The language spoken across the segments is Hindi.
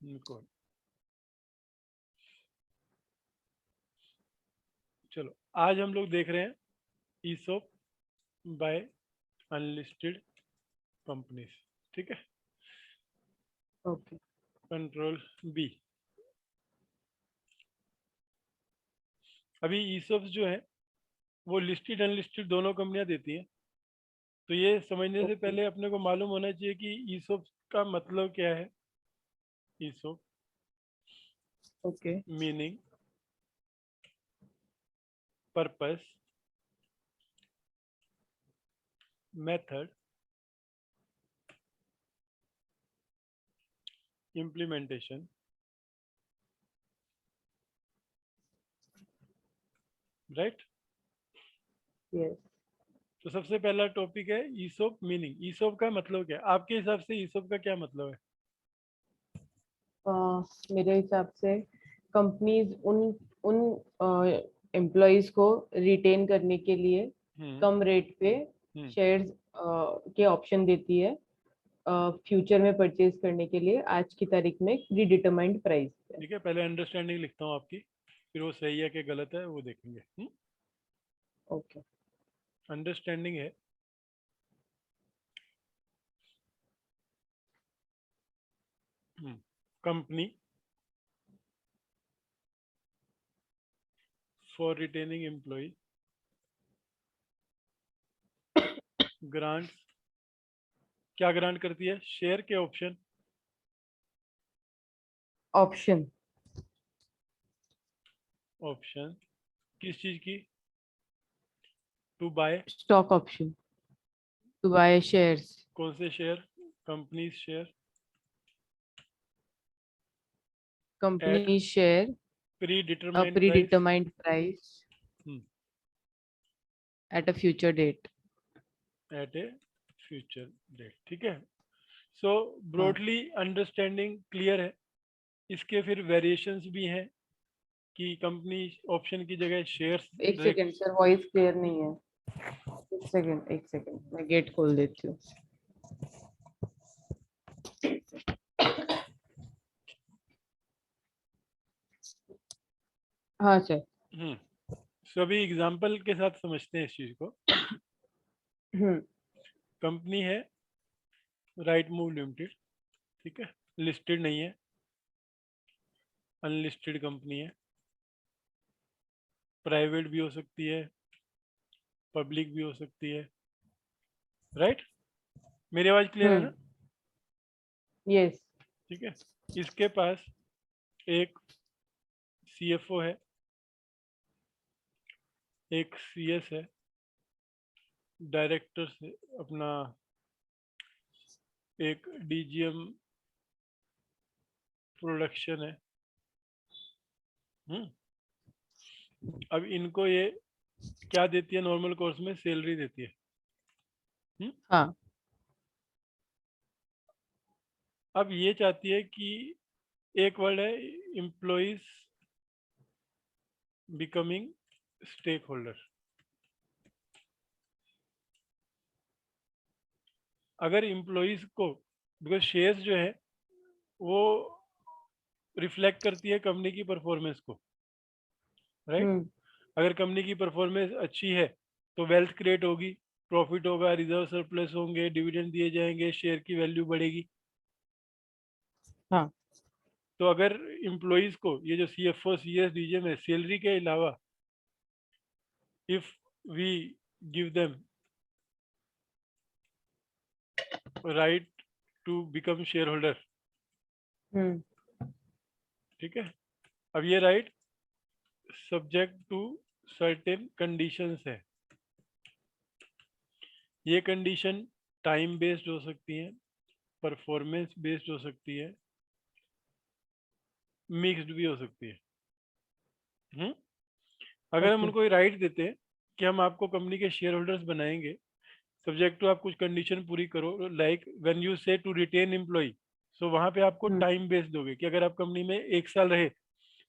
इनको चलो आज हम लोग देख रहे हैं ईसोप बाय अनलिस्टेड कंपनीज। ठीक है, ओके कंट्रोल बी। अभी ईसोप्स जो है वो लिस्टेड अनलिस्टेड दोनों कंपनियां देती हैं। तो ये समझने से ओके पहले अपने को मालूम होना चाहिए कि ईसोप्स का मतलब क्या है। ESOP okay meaning, purpose, method, implementation. Right. Yes. तो सबसे पहला टॉपिक है ईसोप मीनिंग। ईसोप का मतलब क्या है आपके हिसाब से? ईसोप का क्या मतलब है? मेरे हिसाब से कंपनीज उन उन एम्प्लॉयज को रिटेन करने के लिए हम्म। कम रेट पे हम्म। शेयर्स के ऑप्शन देती है फ्यूचर में परचेज करने के लिए आज की तारीख में प्री डिटरमाइंड प्राइस पे। ठीक है, पहले अंडरस्टैंडिंग लिखता हूँ आपकी, फिर वो सही है कि गलत है वो देखेंगे। ओके अंडरस्टैंडिंग है company for retaining employ grant. क्या ग्रांट करती है? शेयर के ऑप्शन। ऑप्शन ऑप्शन किस चीज की? To buy. Stock option to buy shares कौन से शेयर? Company share at company share pre a determined pre price determined price at a future date. At a future date. ठीक है, सो हाँ ब्रॉडली अंडरस्टैंडिंग क्लियर है। इसके फिर वेरिएशंस भी हैं कि कंपनी ऑप्शन की जगह शेयर्स। एक सेकेंड सर वॉइस क्लियर नहीं है। एक सेकेंड मैं गेट खोल देती हूँ। हाँ सर। सो अभी एग्जांपल के साथ समझते हैं इस चीज को। हम्म कंपनी है राइट मूव लिमिटेड। ठीक है, लिस्टेड नहीं है, अनलिस्टेड कंपनी है। प्राइवेट भी हो सकती है, पब्लिक भी हो सकती है। राइट, मेरी आवाज क्लियर है ना? हम्म यस ठीक है, इसके पास एक सीएफओ है, एक सीएस है, डायरेक्टर से अपना एक डीजीएम प्रोडक्शन है। हम्म। अब इनको ये क्या देती है? नॉर्मल कोर्स में सैलरी देती है। हम्म। हाँ अब ये चाहती है कि एक वर्ड है एम्प्लॉइज बिकमिंग स्टेक होल्डर। अगर एम्प्लॉइज को, बिकॉज शेयर्स जो है वो रिफ्लेक्ट करती है कंपनी की परफॉर्मेंस को। राइट, हम्म अगर कंपनी की परफॉर्मेंस अच्छी है तो वेल्थ क्रिएट होगी, प्रॉफिट होगा, रिजर्व सरप्लस होंगे, डिविडेंड दिए जाएंगे, शेयर की वैल्यू बढ़ेगी। हाँ तो अगर एम्प्लॉइज को ये जो सीएफओ सीएस डीजीएम है सैलरी के अलावा if we give them right to become shareholder. हम्म ठीक है, अब ये right subject to certain conditions है। ये कंडीशन टाइम बेस्ड हो सकती है, परफॉर्मेंस बेस्ड हो सकती है, मिक्स्ड भी हो सकती है। हम्म। अगर हम ओके उनको ये राइट देते हैं कि हम आपको कंपनी के शेयर होल्डर्स बनाएंगे, सब्जेक्ट टू आप कुछ कंडीशन पूरी करो, लाइक व्हेन यू से टू रिटेन एम्प्लॉय, सो वहां पे आपको हम्म टाइम बेस्ड दोगे कि अगर आप कंपनी में 1 साल रहे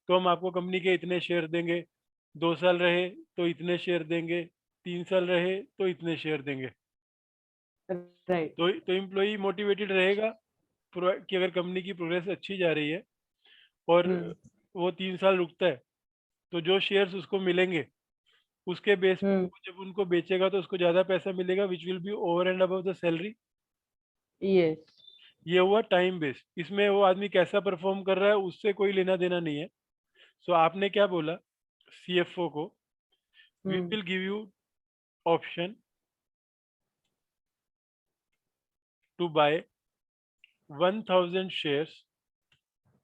तो हम आपको कंपनी के इतने शेयर देंगे, 2 साल रहे तो इतने शेयर देंगे, 3 साल रहे तो इतने शेयर देंगे। राइट तो एम्प्लॉय मोटिवेटेड रहेगा कि अगर कंपनी की प्रोग्रेस अच्छी जा रही है और वो 3 साल रुकता है, तो जो शेयर्स उसको मिलेंगे उसके बेस पे वो जब उनको बेचेगा तो उसको ज़्यादा पैसा मिलेगा, which will be over and above the salary. Yes. ये हुआ टाइम बेस्ड। इसमें वो आदमी कैसा परफॉर्म कर रहा है उससे कोई लेना देना नहीं है। सो आपने क्या बोला सीएफओ को, we will give you option to buy 1000 shares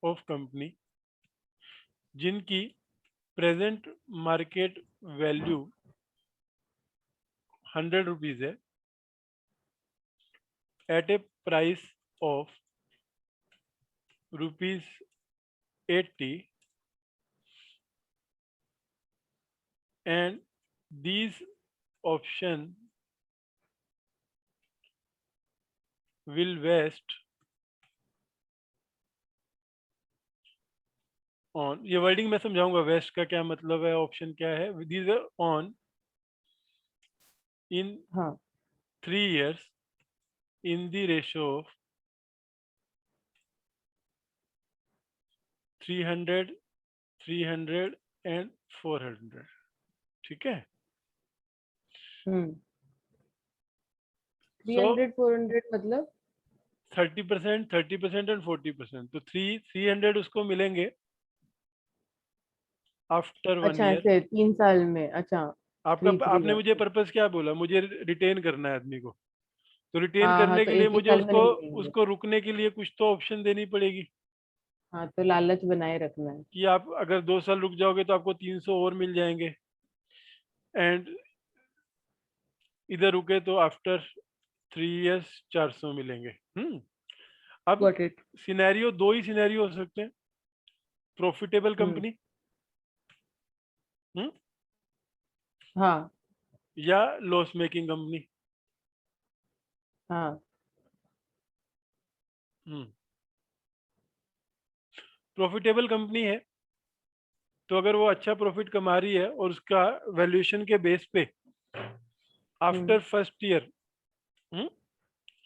of company जिनकी प्रेजेंट मार्केट वैल्यू 100 रुपीज है, at a price of ₹80, and these option will vest on, ये वर्डिंग मैं समझाऊंगा वेस्ट का क्या मतलब है, ऑप्शन क्या है। these are on in हाँ 3 years in the ratio of 300, 300 and 400। ठीक है। 300 400 मतलब 30%, 30% एंड 40%, तो 300 उसको मिलेंगे आफ्टर 1 अच्छा ईयर। ऐसे 3 साल में। अच्छा आपका थ्री थ्री आपने मुझे ओके। पर्पस क्या बोला, मुझे रिटेन करना है आदमी को, तो रिटेन हाँ हाँ, करने तो के लिए एक ही मुझे साल में उसको नहीं देंगे। उसको रुकने के लिए कुछ तो ऑप्शन देनी पड़ेगी हाँ तो लालच बनाए रखना है। कि आप अगर 2 साल रुक जाओगे तो आपको 300 और मिल जाएंगे, एंड इधर रुके तो आफ्टर 3 इयर्स 400 मिलेंगे। अब गॉट इट। सिनेरियो, दो ही सिनेरियो हो सकते हैं, प्रॉफिटेबल हम्म। कंपनी हाँ या लॉस मेकिंग कंपनी। हाँ। प्रॉफिटेबल कंपनी है तो अगर वो अच्छा प्रॉफिट कमा रही है और उसका वैल्यूएशन के बेस पे आफ्टर फर्स्ट ईयर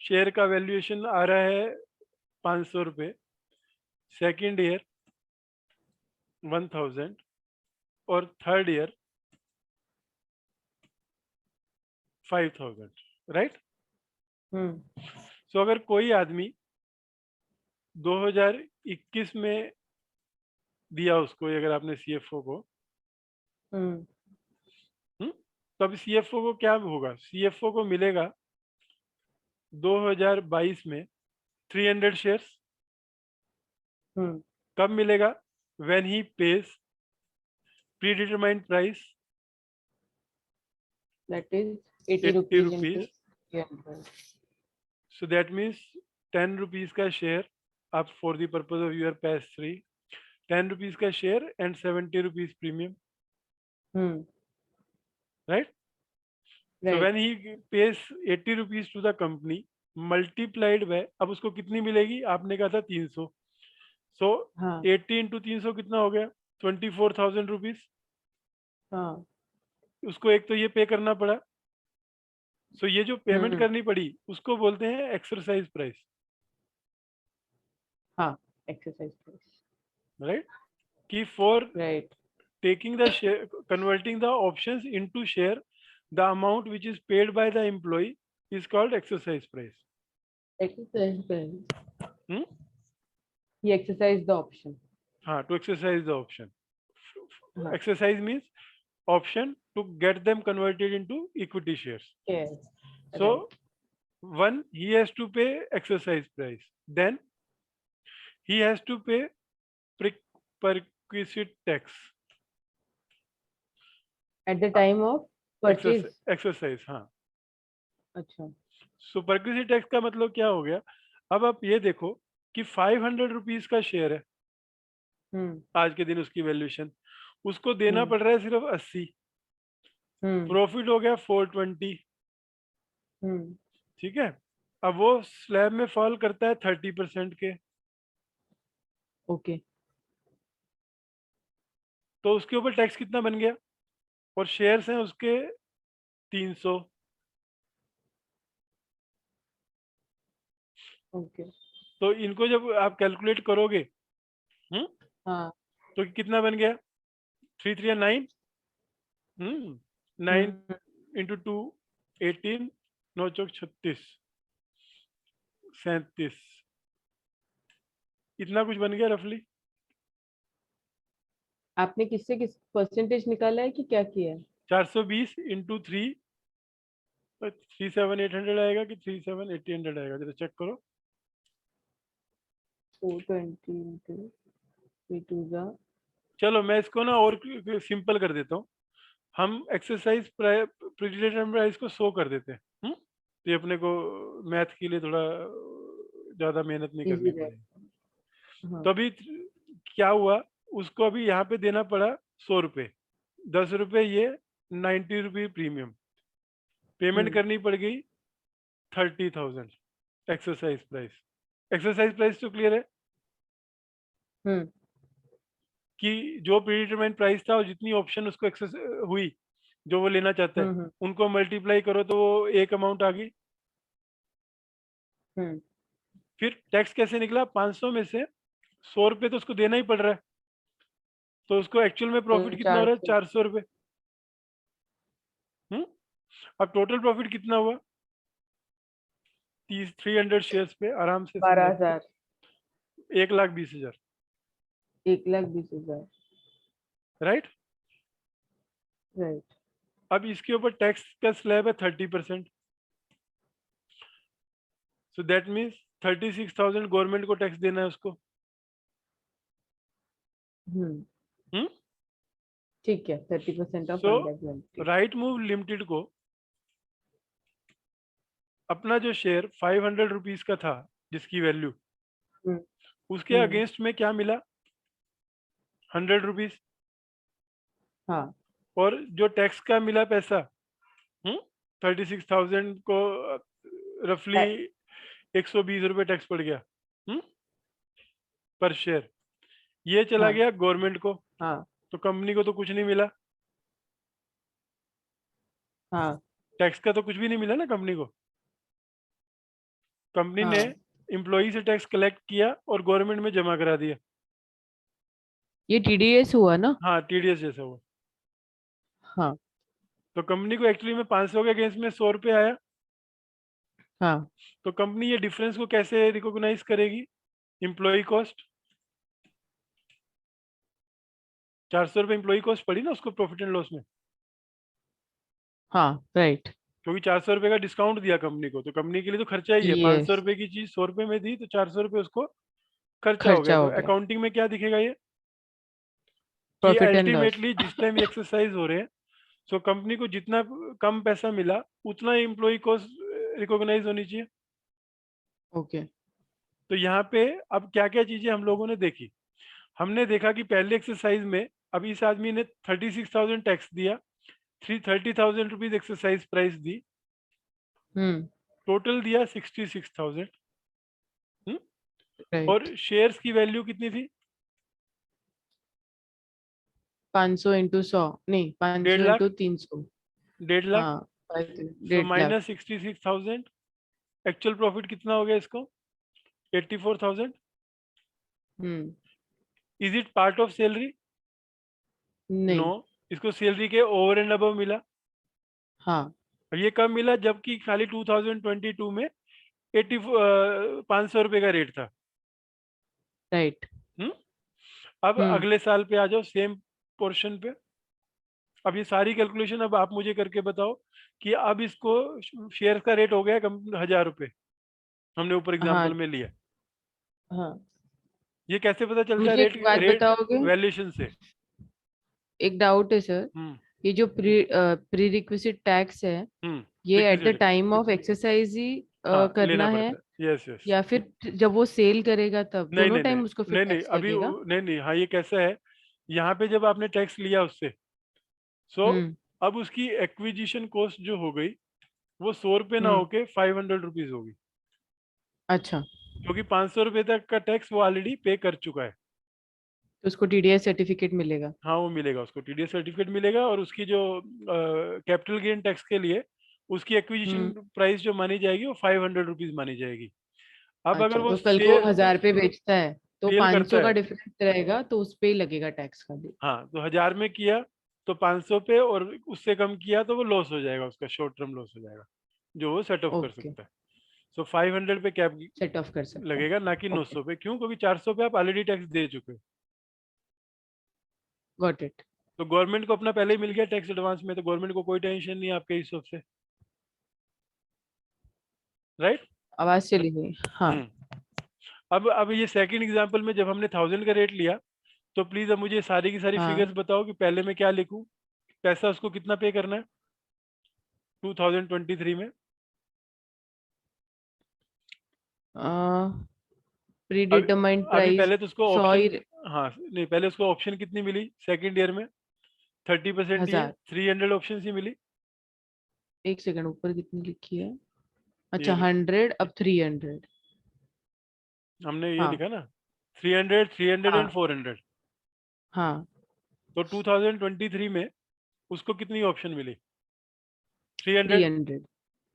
शेयर का वैल्यूएशन आ रहा है 500 रुपये, सेकेंड ईयर 1000 और थर्ड ईयर 5000, राइट। सो अगर कोई आदमी 2021 में दिया उसको, अगर आपने सीएफओ को, तो अभी सीएफओ को क्या होगा, सीएफओ को मिलेगा 2022 में 300 शेयर्स। कब मिलेगा, when he pays predetermined price that is 80 80 rupees rupees. Into 300। So that means 10 rupees का शेयर, आप for the purpose of your pace 3, 10 rupees का share and 70 rupees premium, right. So when right. he pays 80 rupees to the company multiplied by, अब उसको कितनी मिलेगी, आपने कहा था 300। सो हाँ 80 इंटू 300 कितना हो गया, 24,000 रुपीज। हाँ। उसको एक तो ये पे करना पड़ा। सो ये जो पेमेंट हम्म। करनी पड़ी उसको बोलते हैं एक्सरसाइज प्राइस, हाँ एक्सरसाइज प्राइस। राइट। कि for right. taking the share, converting the options into share, the amount which is paid by the employee is called exercise price। Exercise price. hmm? ये एक्सरसाइज द ऑप्शन। हाँ, to exercise the option। हाँ। Exercise means option to get them converted into equity shares। Yes. Right. So one, he has to pay exercise price, then he has to pay perquisite tax। Eight the time of purchase. Exercise, हाँ। अच्छा। सो perquisite टैक्स का मतलब क्या हो गया, अब आप ये देखो कि 500 रुपीज का शेयर है आज के दिन, उसकी वैल्यूएशन, उसको देना हम्म पड़ रहा है सिर्फ 80, हम्म प्रॉफिट हो गया 420। हम्म। ठीक है। अब वो स्लैब में फॉल करता है 30% के, ओके। तो उसके ऊपर टैक्स कितना बन गया, और शेयर्स हैं उसके 300। ओके। तो इनको जब आप कैलकुलेट करोगे हाँ तो कितना बन गया? 3 3 9, 9 इंटू 2 18, 9 चौक 36, 37, इतना कुछ बन गया रफली। आपने किससे किस परसेंटेज निकाला है कि क्या किया है? 420 इंटू 3, 37 800 आएगा कि 37 80 आएगा, जरा चेक करो। 420 into 3 2 जा चलो मैं इसको ना और सिंपल कर देता हूँ। हम एक्सरसाइज प्रिडिलेटरम प्राइस को 100 कर देते हैं। तो ये अपने को मैथ के लिए थोड़ा ज्यादा मेहनत नहीं इजी करनी पड़ेगी। रहेगा। हाँ तो अभी क्या हुआ, उसको अभी यहाँ पे देना पड़ा 100 रुपये, 10 रुपये ये 90 रुपये प्रीमियम, पेमेंट हम्म करनी पड़ गई 30,000 एक्सरसाइज प्राइस। एक्सरसाइज प्राइस तो क्लियर है हम्म कि जो प्रीडिटरमाइंड प्राइस था और जितनी ऑप्शन उसको एक्सेस हुई जो वो लेना चाहता है, हम्म उनको मल्टीप्लाई करो तो वो एक अमाउंट आ गई। हम्म फिर टैक्स कैसे निकला? 500 में से 100 रुपये तो उसको देना ही पड़ रहा है, तो उसको एक्चुअल में तो प्रॉफिट कितना हो रहा है? 400 400 रुपये। अब टोटल प्रॉफिट कितना हुआ? 300 शेयर्स पे आराम से समझ, 12,000 1,20,000, 1,20,000 राइट। राइट। अब इसके ऊपर टैक्स का स्लैब है 30%, सो दैट मीन्स 36,000 गवर्नमेंट को टैक्स देना है उसको। हम्म हम्म ठीक है, 30% of so 1,20,000। Right move limited को अपना जो शेयर 500 रुपीज का था जिसकी वैल्यू, हम्म उसके हम्म अगेंस्ट में क्या मिला? 100 रुपीज। हाँ और जो टैक्स का मिला पैसा, 36,000 को रफली टा- 120 रुपये टैक्स पड़ गया पर शेयर, ये चला हाँ गया गवर्नमेंट को। हाँ तो कंपनी को तो कुछ नहीं मिला, हाँ टैक्स का तो कुछ भी नहीं मिला ना कंपनी को। कंपनी ने हाँ एम्प्लॉई से टैक्स कलेक्ट किया और गवर्नमेंट में जमा करा दिया। ये टीडीएस हुआ ना? हाँ, टीडीएस जैसा हुआ। हाँ तो कंपनी को एक्चुअली में 500 के अगेंस्ट में 100 रुपये आया। हाँ तो कंपनी ये डिफरेंस को कैसे रिकॉग्नाइज करेगी? एम्प्लॉई कॉस्ट, 400 रुपये एम्प्लॉई कॉस्ट पड़ी ना उसको प्रॉफिट एंड लॉस में, हाँ राइट। क्योंकि 400 रुपये का डिस्काउंट दिया कंपनी को, तो कंपनी के लिए तो खर्चा ही है। 500 यस, रुपये की चीज 100 रुपये में दी तो 400 रुपये उसको खर्चा हो गया। खर्चा तो हो गया। अकाउंटिंग में क्या दिखेगा ये कि प्रॉफिट एंड लॉस। अल्टीमेटली जिस टाइम ये एक्सरसाइज हो रहे हैं, सो कंपनी को जितना कम पैसा मिला उतना एम्प्लॉई कॉस्ट रिकॉग्नाइज होनी चाहिए। ओके। तो यहाँ पे अब क्या क्या चीजें हम लोगों ने देखी, हमने देखा कि पहले एक्सरसाइज में अब इस आदमी ने 36,000 टैक्स दिया, 30,000 रुपीज एक्सरसाइज प्राइस दी, हम्म टोटल दिया 66,000। और राइट। शेयर्स की वैल्यू कितनी थी? 500 इंटू 100, नहीं, 1.5 500 लाख, इंटू 300। 1.5 लाख। हाँ, so 1.5 lakh. Minus 66,000, actual profit कितना हो गया इसको? 84,000। Hmm is it part of salary? No, नहीं। इसको सैलरी के ओवर एंड अबव मिला। हाँ और ये कब मिला? जबकि खाली 2022 में 500 रुपये का रेट था। राइट। हम्म अब हम्म अगले साल पे आ जाओ सेम पोर्शन पे। अब ये सारी कैलकुलेशन अब आप मुझे करके बताओ कि अब इसको शेयर का रेट हो गया कम 1,000 रुपये, हमने ऊपर हाँ एग्जांपल में लिया। हाँ। ये कैसे पता चलता है? मुझे रेट, एक बात रेट बताओगे? वैल्यूएशन से। एक डाउट है सर। हम्म ये जो प्री रिक्विजिट टैक्स है, ये at the requisite, time of exercise ही हाँ लेना करना है, पड़ता है, यस यस। या फिर जब वो सेल करेगा तब नहीं दोनों नहीं नहीं टाइम उसको फिर नहीं नहीं टैक्स अभी लगेगा? नहीं नहीं, हाँ ये कैसा है, यहाँ पे जब आपने टैक्स लिया उससे, सो हम्म अब उसकी एक्विजिशन कॉस्ट जो हो गई वो 100 रुपये ना हम्म होके 500 रुपीज होगी, अच्छा, क्योंकि 500 रुपये तक का टैक्स वो ऑलरेडी पे कर चुका है। तो उसको टीडीएस सर्टिफिकेट मिलेगा? हाँ वो मिलेगा, उसको टीडीएस सर्टिफिकेट मिलेगा, और उसकी जो कैपिटल गेन टैक्स के लिए उसकी एक्विजिशन हम्म प्राइस जो मानी जाएगी वो 500 रुपीज मानी जाएगी। अब अगर अच्छा, वो तो कल को सेल 1000 पे बेचता है तो सेल करता 500 का है, डिफरेंस रहेगा, तो उस पे ही लगेगा टैक्स खाली। हाँ, तो 1000 में किया तो 500 पे, और उससे कम किया तो वो लॉस हो जाएगा, उसका शॉर्ट टर्म लॉस हो जाएगा, जो वो सेट ऑफ कर ओके, सकता है। सो 500 पे कैप सेट ऑफ कर सकता है। लगेगा, ना कि ओके, 900 पे। क्यों? क्योंकि 400 पे आप ऑलरेडी टैक्स दे चुके हो। Got it. तो गवर्नमेंट को अपना पहले ही मिल गया टैक्स एडवांस में, तो गवर्नमेंट को कोई टेंशन नहीं है आपके हिसाब से, राइट। आवाज चली गई, हाँ। हम्म। अब ये सेकंड एग्जांपल में जब हमने 1000 का रेट लिया, तो प्लीज अब मुझे सारी की सारी हाँ, फिगर्स बताओ कि पहले मैं क्या लिखूं, पैसा उसको कितना पे करना है 2023 में। प्री अभी डिटरमाइंड अभी प्राइस पहले तो उसको 100 ऑप्शन, ही। हाँ नहीं, पहले उसको ऑप्शन कितनी मिली सेकंड ईयर में? 30% ही है, 1000। 300 ऑप्शन ही मिली। एक सेकंड, ऊपर कितनी लिखी है? ये अच्छा, देखो, 100 अब 300। हमने ये हाँ लिखा ना, 300, 300 एंड हाँ 400। हाँ। तो 2023 में उसको कितनी ऑप्शन मिली? 300। 300।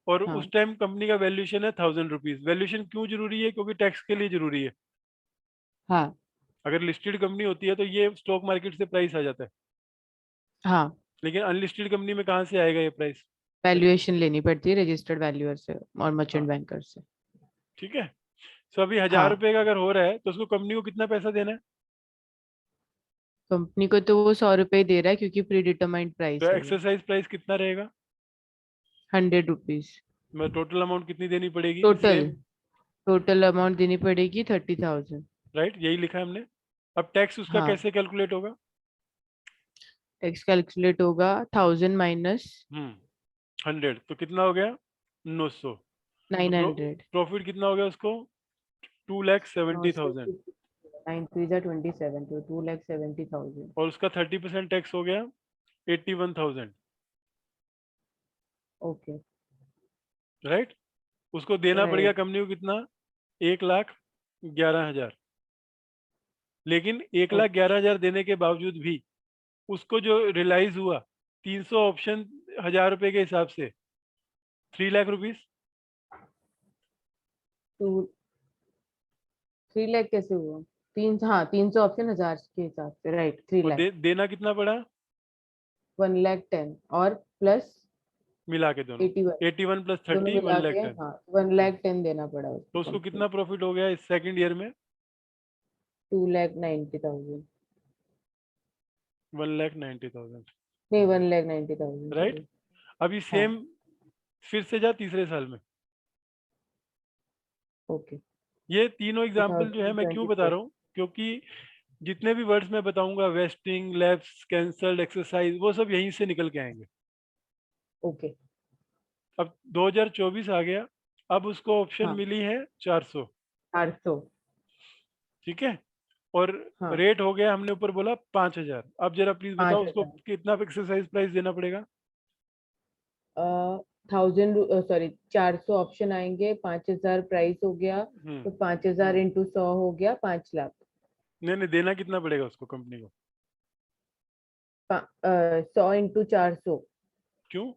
और हाँ उस टाइम कंपनी का वैल्यूएशन है 1000 रुपीज। वैल्यूएशन क्यों जरूरी है? क्योंकि टैक्स के लिए जरूरी है। हाँ अगर लिस्टेड कंपनी होती है तो ये स्टॉक मार्केट से प्राइस आ जाता है, हाँ। लेकिन अनलिस्टेड कंपनी में कहाँ से आएगा ये प्राइस? वैल्यूएशन लेनी पड़ती है रजिस्टर्ड वैल्यूअर से और मर्चेंट हाँ, बैंकर से। ठीक है। सो अभी 1000 रुपये हाँ, का अगर हो रहा है तो उसको कंपनी को कितना पैसा देना है? कंपनी को तो वो 100 रुपये दे रहा है क्योंकि प्री डिटरमाइंड तो प्राइस है वो। एक्सरसाइज प्राइस कितना रहेगा? 100 रुपीज। मैं टोटल अमाउंट कितनी देनी पड़ेगी टोटल सेम? टोटल अमाउंट देनी पड़ेगी 30,000। राइट, यही लिखा है हमने। अब टैक्स उसका हाँ, कैसे कैलकुलेट होगा? टैक्स कैलकुलेट होगा 1000 माइनस 100, तो कितना हो गया? 900। तो 900। प्रॉफिट कितना हो गया उसको? 2,70,000। 9 3 27, तो 2,70,000। और उसका 30% टैक्स हो गया 81,000। ओके। राइट। उसको देना पड़ेगा राइट। कंपनी को कितना? 1,11,000। लेकिन एक लाख ओके। ग्यारह हजार देने के बावजूद भी उसको जो रियलाइज हुआ, 300 ऑप्शन 1000 रुपए के हिसाब से 3 लाख रुपीज। टू 3 लाख कैसे हुआ? तीन, हाँ, 300 ऑप्शन 1000 के हिसाब से, राइट, 3 लाख। देना कितना पड़ा? 1,10,000 और प्लस मिला के दोनों, 81। 81 प्लस दोनों 30, वन मिला लैख के, टेन हाँ, 1,10,000 देना पड़ा तो उसको उसको कंपनी कितना को। प्रॉफिट हो गया इस सेकंड ईयर में? 2,90,000। 1,90,000। नहीं, 1,90,000, राइट। सॉरी। अभी हाँ। सेम फिर से जा तीसरे साल में। ओके। ये तीनों टू एग्जाम्पल जो है थाउजेंड मैं क्यों ट्वेंटी बता फोर रहा हूँ, क्योंकि जितने भी वर्ड्स मैं बताऊंगा, वेस्टिंग, लैप्स, कैंसल्ड, एक्सरसाइज, वो सब यहीं से निकल के आएंगे। ओके। अब 2024 आ गया, अब उसको ऑप्शन हाँ, मिली है 400। 800। ठीक है। और हाँ, रेट हो गया, हमने ऊपर बोला 5,000। अब जरा प्लीज पाँच बताओ उसको हजार कितना एक्सरसाइज प्राइस देना पड़ेगा? 1000, सॉरी, 400 ऑप्शन आएंगे, 5,000 प्राइस हो गया, हम्म। तो 5,000 इंटू 100 हो गया 5 लाख। नहीं नहीं, देना कितना पड़ेगा उसको कंपनी को? 100 इंटू 400। क्यों?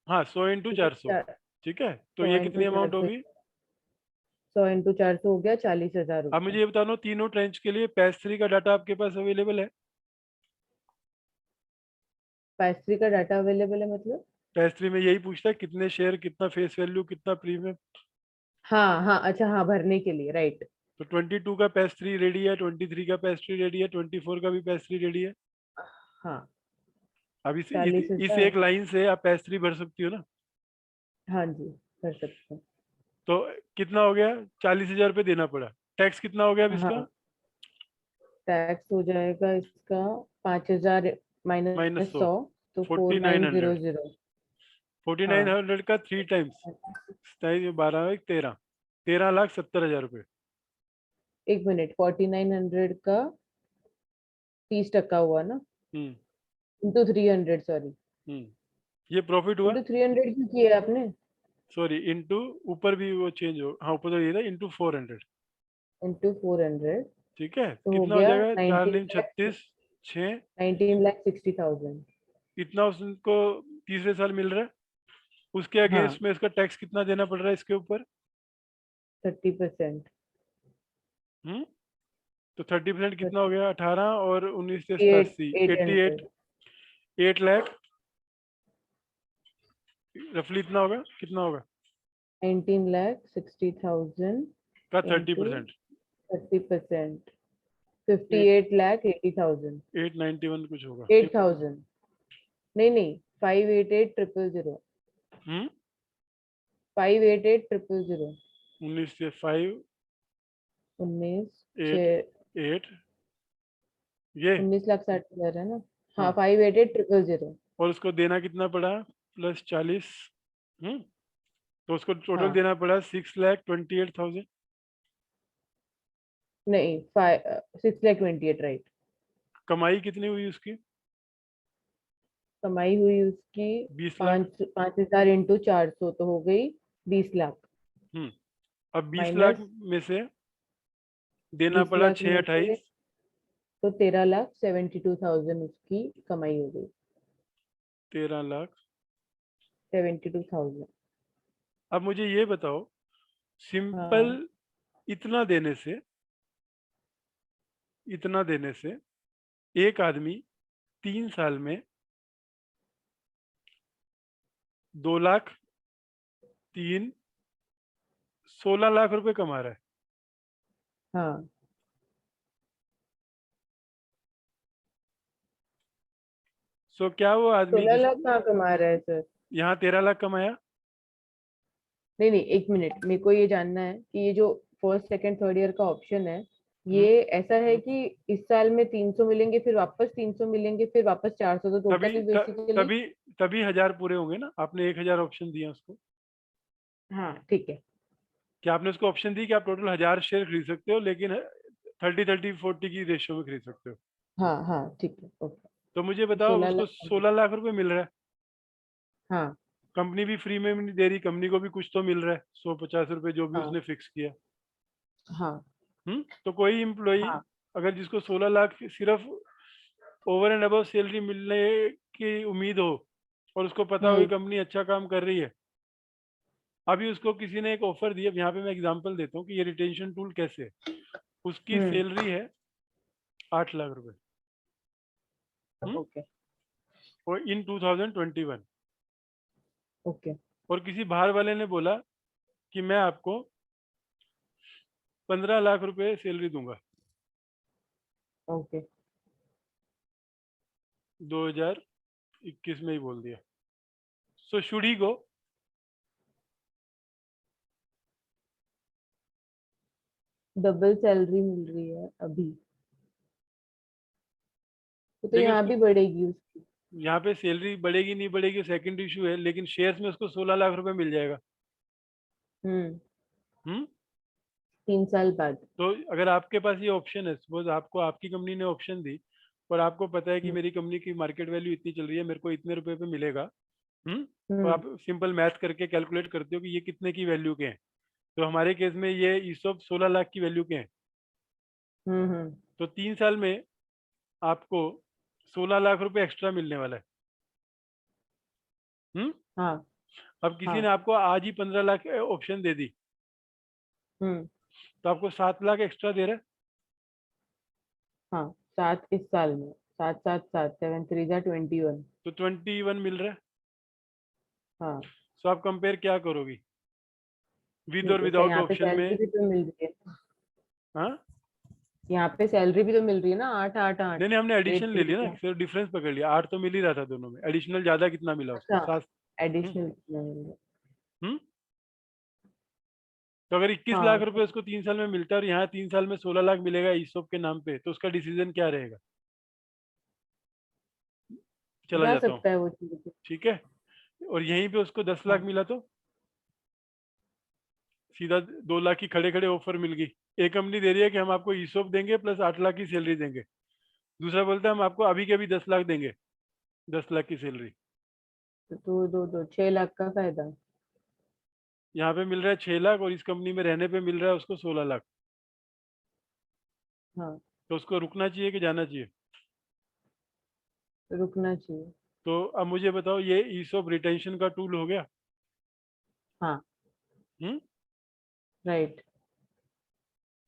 हाँ, 100 × 400। ठीक है, तो सौ ये इंटू कितनी चार अमाउंट सौ होगी? 100 इंटू 400 हो गया 40,000 अब रुपये। मुझे ये बताओ, तीनों ट्रेंच के लिए पैस 3 का डाटा आपके पास अवेलेबल है? पैस्ट्री का डाटा अवेलेबल है मतलब? पैस 3 में यही पूछता है कितने शेयर, कितना फेस वैल्यू, कितना प्रीमियम। हाँ हाँ, अच्छा, हाँ, भरने के लिए, राइट। तो 22 का पैस 3 रेडी है, 23 का पैस 3 रेडी है, 24 का भी पैस 3 रेडी है। हाँ, अब चालीस इस हजार एक लाइन से आप पैस 3 भर सकती हो ना। हाँ जी, कर सकते हैं। तो कितना हो गया? 40,000 रुपये देना पड़ा। टैक्स कितना हो गया अब इसका? हाँ, टैक्स हो जाएगा इसका 5,000 माइनस माइनस 100, 100, तो फोर 4900। नाइन जीरो जीरो 4900 का 3 टाइम्स, 12 13, 13,70,000 रुपये। 1 मिनट, 4,900 का 30% हुआ ना? हम्म। Into 300, sorry. ये प्रॉफिट हुआ। इंटू 300 क्यों किया है आपने? सॉरी, इंटू, ऊपर भी वो चेंज हो, हाँ ऊपर तो ये था इंटू 400। इंटू 400, ठीक है, तो हो कितना हो गया जाएगा? चार 19 दिन लाख। 36, 6। 19,60,000। इतना उसको तीसरे साल मिल रहा है। उसके हाँ, अगेंस्ट में इसका टैक्स कितना देना पड़ रहा है इसके ऊपर? 30%। तो 30% कितना हो गया? 18 और 19 से 8 87, 88, 800। 8 लाख रफली इतना होगा। कितना होगा 19,60,000 का into 30%? 30%, 8 58,80,000। 891 कुछ होगा। 8,000। नहीं नहीं, 588,000। हम्म 588,000। 19 से 5 उन्नीस 8 छः 8 ये 19,60,000 है ना। हाँ, हाँ, 588,000। और उसको देना कितना पड़ा? प्लस 40। हम्म तो उसको टोटल हाँ, देना पड़ा 6,28,000। नहीं, 6,28,000 राइट। कमाई कितनी हुई उसकी? कमाई हुई उसकी 20 लाख। 5,000 इंटू 400 तो हो गई 20 लाख। हम्म अब 20 लाख माइनस में से देना बीस पड़ा लाख छः में से अट्ठाईस तो 13,72,000 उसकी कमाई हो गई। 13 लाख। 72,000। अब मुझे ये बताओ, सिंपल हाँ इतना देने से इतना देने से एक आदमी 3 साल में 2 लाख 3 16 लाख रुपए कमा रहा है। हाँ। सो क्या वो आदमी 16 लाख कहाँ कमा रहा है सर? यहाँ 13 लाख कमाया? नहीं नहीं, एक मिनट, मेरे को ये जानना है कि ये जो फर्स्ट सेकंड थर्ड ईयर का ऑप्शन है, हम्म, ये ऐसा है कि इस साल में 300 मिलेंगे, फिर वापस 300 मिलेंगे, फिर वापस 400, तो तभी टोटल बेसिकली। तभी तभी 1000 पूरे होंगे ना। आपने 1000 ऑप्शन दिया उसको। हाँ ठीक है। क्या आपने उसको ऑप्शन दी कि आप टोटल 1000 शेयर खरीद सकते हो, लेकिन 30-30-40 की रेशियो में खरीद सकते हो? हाँ हाँ ठीक है, ओके। तो मुझे बताओ, अब 16 लाख। उसको 16 लाख रुपए मिल रहा है। हाँ कंपनी भी फ्री में नहीं दे रही, कंपनी को भी कुछ तो मिल रहा है, 150 रुपए जो भी हाँ उसने फिक्स किया। हाँ तो कोई इम्प्लॉई हाँ। अगर जिसको 16 लाख सिर्फ ओवर एंड अबव सैलरी मिलने की उम्मीद हो, और उसको पता हो कि हम्म कंपनी अच्छा काम कर रही है, अभी उसको किसी ने एक ऑफर दिया। यहाँ पे मैं एग्जांपल देता हूँ कि ये रिटेंशन टूल कैसे है। उसकी हम्म। सैलरी है 8 लाख रुपए। हम्म ओके और इन 2021, ओके और किसी बाहर वाले ने बोला कि मैं आपको 15 लाख रुपए सैलरी दूंगा, ओके। 2021 में ही बोल दिया। So should he go? Double salary मिल रही है अभी, तो देखिए यहाँ उसको, भी बढ़ेगी उसकी। यहाँ पे सैलरी बढ़ेगी नहीं बढ़ेगी सेकंड इशू है, लेकिन शेयर्स में उसको 16 लाख रुपए मिल जाएगा। हम्म। हम्म 3 साल बाद। तो अगर आपके पास ये ऑप्शन है, सपोज आपको आपकी कंपनी ने ऑप्शन दी, और आपको पता है कि हम्म मेरी कंपनी की मार्केट वैल्यू इतनी चल रही है, मेरे को इतने रुपए पे मिलेगा। तो हम्म आप सिंपल मैथ करके कैलकुलेट करते हो कि ये कितने की वैल्यू के हैं। तो हमारे केस में ये ईसॉप 16 लाख की वैल्यू के हैं। हम्म। तो 3 साल में आपको 16 लाख रुपए एक्स्ट्रा मिलने वाला है। हम्म हाँ अब किसी हाँ। ने आपको आज ही 15 लाख ऑप्शन दे दी, हम्म। तो आपको 7 लाख एक्स्ट्रा दे रहा है। हाँ, 7 इस साल में। 7 7 7, 7 3 जा 21। तो 21 मिल रहा है। हाँ सो आप कंपेयर क्या करोगी, विद और ठीक है सर, विदाउट यहाँ पे ऑप्शन सैलरी में? भी तो मिल रही है। हाँ, यहाँ पे सैलरी भी तो मिल रही है ना, 8 8 8। नहीं नहीं, हमने एडिशन एट ले थ्री लिया ना, जा। सिर्फ डिफरेंस पकड़ लिया। 8 तो मिल ही रहा था दोनों में, एडिशनल ज्यादा कितना मिला उसको? अच्छा, 7। हम्म एडिशनल कितना मिल रहा है? हम्म तो अगर 21 लाख हाँ, रुपए उसको 3 साल में मिलता है, और यहाँ 3 साल में 16 लाख मिलेगा ईसॉप के नाम पे, तो उसका डिसीजन क्या रहेगा? चला जा जाता हूँ, सकता है वो चीज। ठीक है। और यहीं पे उसको 10 लाख हाँ मिला, तो सीधा 2 लाख की खड़े खड़े ऑफर मिल गई। एक कंपनी दे रही है कि हम आपको ईसॉप देंगे प्लस 8 लाख की सैलरी देंगे, दूसरा बोलता है हम आपको अभी के अभी 10 लाख देंगे, 10 लाख की सैलरी। तो दो दो दो 6 लाख का फायदा। यहाँ पे मिल रहा है 6 लाख, और इस कंपनी में रहने पे मिल रहा है उसको 16 लाख। हाँ, तो उसको रुकना चाहिए कि जाना चाहिए? रुकना चाहिए। तो अब मुझे बताओ, ये ईसॉप रिटेंशन का टूल हो गया। हाँ हम्म राइट।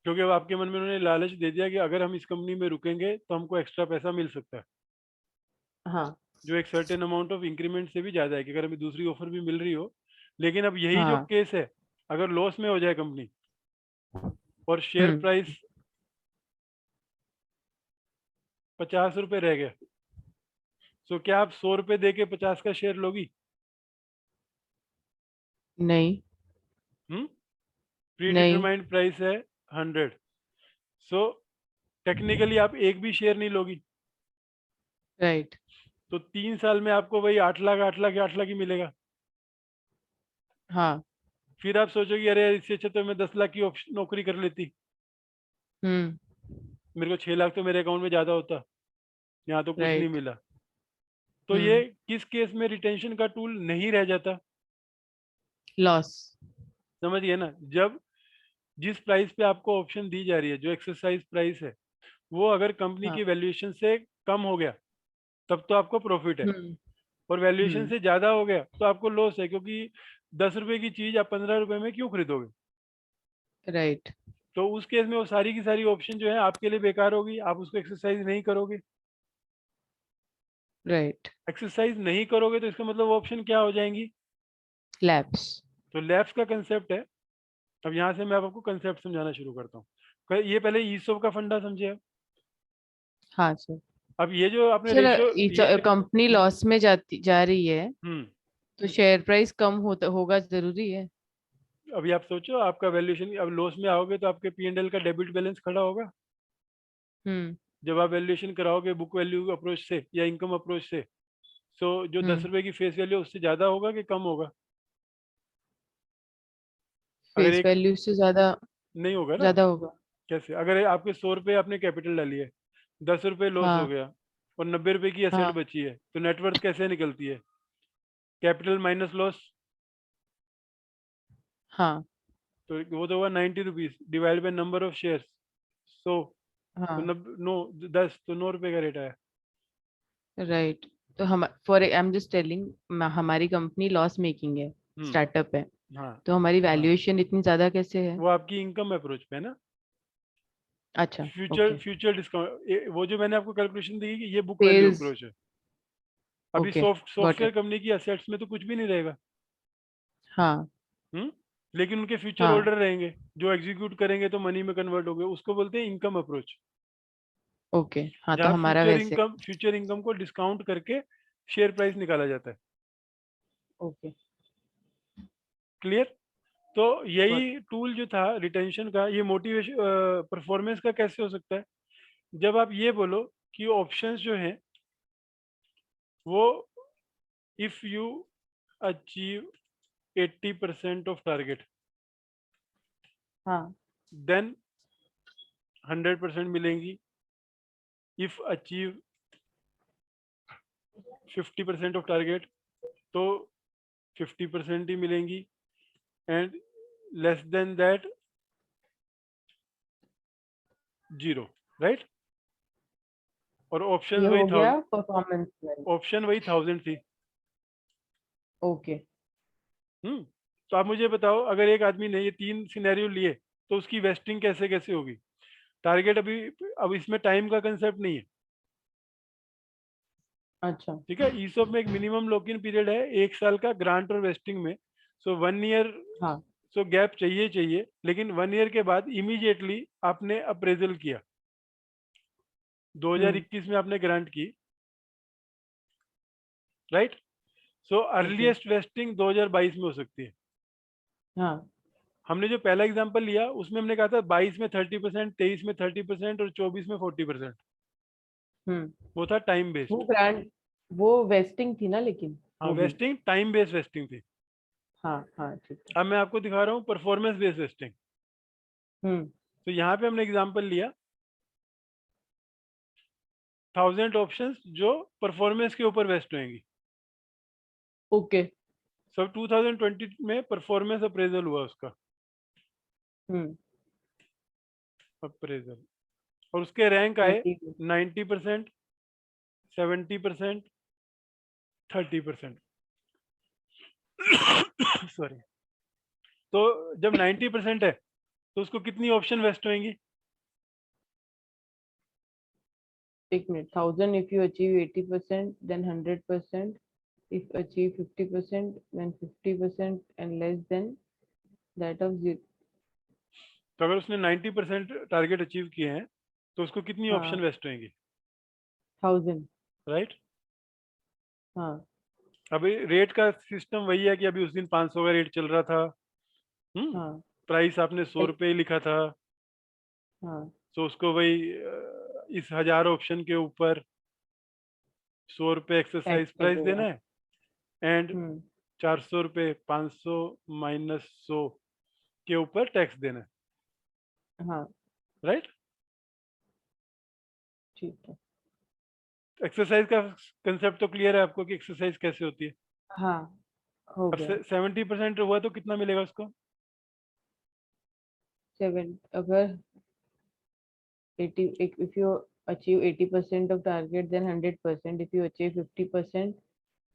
क्योंकि अब आपके मन में उन्होंने लालच दे दिया कि अगर हम इस कंपनी में रुकेंगे तो हमको एक्स्ट्रा पैसा मिल सकता है, हाँ जो एक सर्टेन अमाउंट ऑफ इंक्रीमेंट से भी ज्यादा है कि अगर हमें दूसरी ऑफर भी मिल रही हो। लेकिन अब यही जो हाँ। केस है, अगर लॉस में हो जाए कंपनी और शेयर हम्म। प्राइस 50 रुपए रह गया, तो क्या आप 100 रुपए दे के 50 का शेयर लोगी? नहीं। हम्म। प्री नहीं। डिटरमाइंड प्राइस है 100, सो टेक्निकली आप एक भी शेयर नहीं लोगी। राइट। तो 3 साल में आपको वही 8 लाख 8 लाख 8 लाख ही मिलेगा। हाँ। फिर आप सोचोगे अरे यार, इससे अच्छा तो मैं 10 लाख की नौकरी कर लेती, हम्म। मेरे को 6 लाख तो मेरे अकाउंट में ज्यादा होता, यहाँ तो कुछ नहीं राइट। मिला। तो ये हम्म। किस केस में रिटेंशन का टूल नहीं रह जाता? लॉस। समझिए ना, जब जिस प्राइस पे आपको ऑप्शन दी जा रही है, जो एक्सरसाइज प्राइस है, वो अगर कंपनी हाँ। की वैल्यूएशन से कम हो गया तब तो आपको प्रॉफिट है, हम्म। और वैल्यूएशन हम्म। से ज्यादा हो गया तो आपको लॉस है, क्योंकि 10 रुपए की चीज आप 15 रुपए में क्यों खरीदोगे? राइट। तो उस केस में वो सारी की सारी ऑप्शन जो है आपके लिए बेकार होगी, आप उसको एक्सरसाइज नहीं करोगे। राइट। एक्सरसाइज नहीं करोगे तो इसका मतलब वो ऑप्शन क्या हो जाएंगी? लैप्स। तो लैप्स का कंसेप्ट है। अब यहाँ से मैं आपको कंसेप्ट समझाना शुरू करता हूँ। ये पहले ईसोप का फंडा समझे आप। हाँ सर। अब ये जो आपने रेशियो सर कंपनी लॉस में जा रही है हम्म। तो शेयर प्राइस कम होगा जरूरी है। अभी आप सोचो, आपका वैल्यूएशन, अब लॉस में आओगे तो आपके पी एंड एल का डेबिट बैलेंस खड़ा होगा। हम्म। जब आप वैल्यूएशन कराओगे बुक वैल्यू अप्रोच से या इनकम अप्रोच से, तो जो दस हम्म। रुपए की फेस वैल्यू उससे ज्यादा होगा कि कम होगा? अगर फेस एक, वैल्यू से ज्यादा। नहीं होगा ना। ज्यादा होगा। कैसे? अगर आपके 100 रुपए आपने कैपिटल डाली है, 10 रुपए लॉस हो हाँ। गया और 90 रुपए की असेट हाँ। बची है, तो नेटवर्थ कैसे निकलती है? Capital minus loss. हाँ। तो वो तो हुआ 90 rupees divide by number of share, 100। तो हाँ। 10 तो 9 रुपए का रेट आया। राइट। तो हम for I am just telling हमारी कंपनी लॉस मेकिंग है। हम्म। स्टार्टअप है। हाँ। तो हमारी वैल्यूएशन इतनी ज्यादा कैसे है? वो आपकी इनकम अप्रोच पे है ना। अच्छा। Future okay. फ्यूचर डिस्काउंट, वो जो मैंने आपको कैलकुलेशन दी कि ये बुक वैल्यू सेल्स। अप्रोच है। अभी okay. Got software it. Company की असेट्स में तो कुछ भी नहीं रहेगा। हाँ। हम्म। लेकिन उनके फ्यूचर हाँ। होल्डर रहेंगे, जो एग्जीक्यूट करेंगे तो मनी में कन्वर्ट हो गए, उसको बोलते हैं इनकम अप्रोच। ओके। हाँ तो जहाँ हमारा वैसे। फ्यूचर इनकम को डिस्काउंट करके शेयर प्राइस निकाला जाता है। ओके। क्लियर? तो गॉट। यही टूल जो था रिटेंशन का, ये मोटिवेशन परफॉर्मेंस का कैसे हो सकता है? जब आप ये बोलो कि ऑप्शंस जो हैं वो, if you achieve 80% of target, हाँ। देन 100% मिलेंगी। इफ अचीव 50% ऑफ टारगेट, तो 50% ही मिलेंगी। And less than that, zero. Right? और ऑप्शन ये वही हो था, गया परफॉर्मेंस वाइज। ऑप्शन वही 1000 थी। ओके। हम्म। तो आप मुझे बताओ, अगर एक आदमी ने ये 3 सिनेरियो लिए तो उसकी वेस्टिंग कैसे कैसे होगी? टारगेट अभी, अब इसमें टाइम का कंसेप्ट नहीं है। अच्छा। ठीक है, ईसॉप में एक मिनिमम लॉक इन पीरियड है 1 साल का ग्रांट और वेस्टिंग में। सो 1 ईयर, हाँ। सो गैप चाहिए चाहिए, लेकिन 1 ईयर के बाद इमीडिएटली आपने अप्रेजल किया, हम्म। 2021 में आपने ग्रांट की। Right? So okay. Earliest wasting 2022 में हो सकती है। हाँ। हमने जो पहला एग्जांपल लिया उसमें हमने कहा था 22 में 30%, 23 में 30% और 24 में 40%। हम्म। वो था टाइम वो बेस्ड। ग्रांड वो वेस्टिंग थी ना लेकिन। हाँ, वो भी। वेस्टिंग टाइम बेस्ड वेस्टिंग थी। हाँ हाँ ठीक है। अब मैं आपको दिखा रहा हूँ परफॉर्मेंस बेस्ड वेस्टिंग। हम्म। तो यहाँ पे हमने एग्जांपल लिया 1000 ऑप्शंस जो परफॉर्मेंस के ऊपर वेस्ट होंगी। ओके। सब 2020 में परफॉर्मेंस अप्रेजल हुआ उसका, हम्म। अप्रेजल, और उसके रैंक आए 20। 90%, 70%, 30%। सॉरी। तो जब 90% है तो उसको कितनी ऑप्शन वेस्ट होंगी? एक minute, 1000 if you achieve 80% then 100%, if achieve 50% then 50% and less than that of zero. तो अगर उसने 90% टारगेट अचीव किए हैं तो उसको कितनी हाँ, ऑप्शन वेस्ट होंगी? 1000। राइट। हाँ अभी रेट का सिस्टम वही है कि अभी उस दिन 500 का रेट चल रहा था। हाँ प्राइस आपने 100 एक- रुपये ही लिखा था, हाँ तो उसको वही इस 1000 ऑप्शन के ऊपर 100 रुपये टैक्स एक्सरसाइज प्राइस लगेगा। देना है, एंड हम्म 400 रुपये 500 माइनस 100 के ऊपर टैक्स देना है। हाँ राइट। ठीक है। एक्सरसाइज का कंसेप्ट तो क्लियर है आपको कि एक्सरसाइज कैसे होती है। हाँ हो अब गया। 70% हुआ तो कितना मिलेगा उसको? 7 अगर 80, if you achieve 80% of target then 100%, if you achieve 50%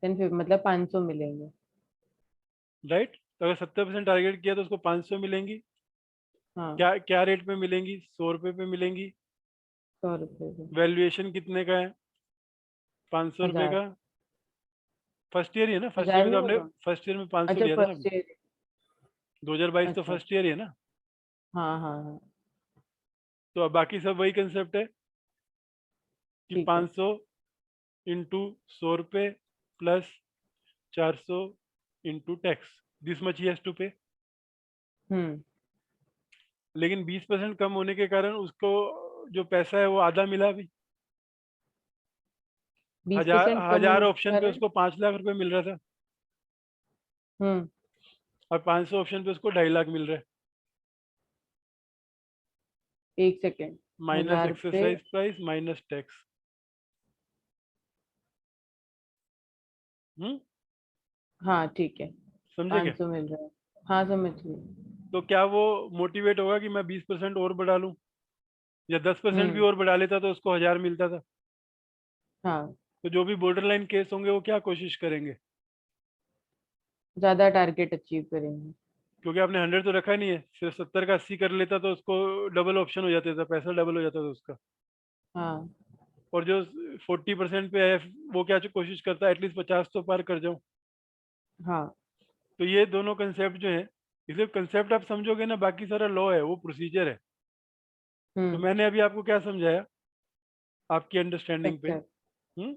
then मतलब 500 मिलेंगे। राइट। तो अगर 70% टारगेट किया तो उसको 500 मिलेंगी। हाँ क्या क्या रेट पे मिलेंगी? 100 रुपये पे मिलेंगी। 100 रुपये का। वैल्यूएशन कितने का है? 500 रुपये 1000। का। फर्स्ट ईयर ही है ना? फर्स्ट ईयर 1000 में तो नहीं आपने होगा? फर्स्ट ईयर में 500 अच्छा लिया था ना आपने? First year. 2022 तो अच्छा। फर्स्ट ईयर ही है ना? हाँ हाँ हाँ तो अब बाकी सब वही कंसेप्ट है कि ठीक है। 500 इंटू 100 रुपये plus 400 into tax, this much he has to pay. Hmm लेकिन 20% कम होने के कारण उसको जो पैसा है वो आधा मिला भी। बीस हजार परसेंट कम हजार होने के ऑप्शन पे कारण। उसको 5 लाख रुपए मिल रहा था, हम्म और 500 ऑप्शन पे उसको 2.5 लाख मिल रहा है। एक सेकेंड। माइनस 1000 रुपये। Exercise price minus tax. हम्म। हाँ ठीक है। समझे क्या? 500 मिल रहा है। हाँ समझ गई। तो क्या वो मोटिवेट होगा कि मैं 20% और बढ़ा लूं, या 10% भी हम्म और बढ़ा लेता तो उसको 1000 मिलता था? हाँ तो जो भी बॉर्डर लाइन केस होंगे वो क्या कोशिश करेंगे? ज्यादा टारगेट अचीव करेंगे। क्योंकि आपने 100 तो रखा नहीं है, सिर्फ 70 का 80 कर लेता तो उसको डबल ऑप्शन हो जाता था, पैसा डबल हो जाता था उसका। हाँ और जो 40% पे है वो क्या कोशिश करता है एटलीस्ट 50 तो पार कर जाऊं। हाँ तो ये दोनों कंसेप्ट जो है, इसलिए कंसेप्ट आप समझोगे ना, बाकी सारा लॉ है, वो प्रोसीजर है। तो हम्म मैंने अभी आपको क्या समझाया आपकी अंडरस्टैंडिंग पे? अच्छा हम्म।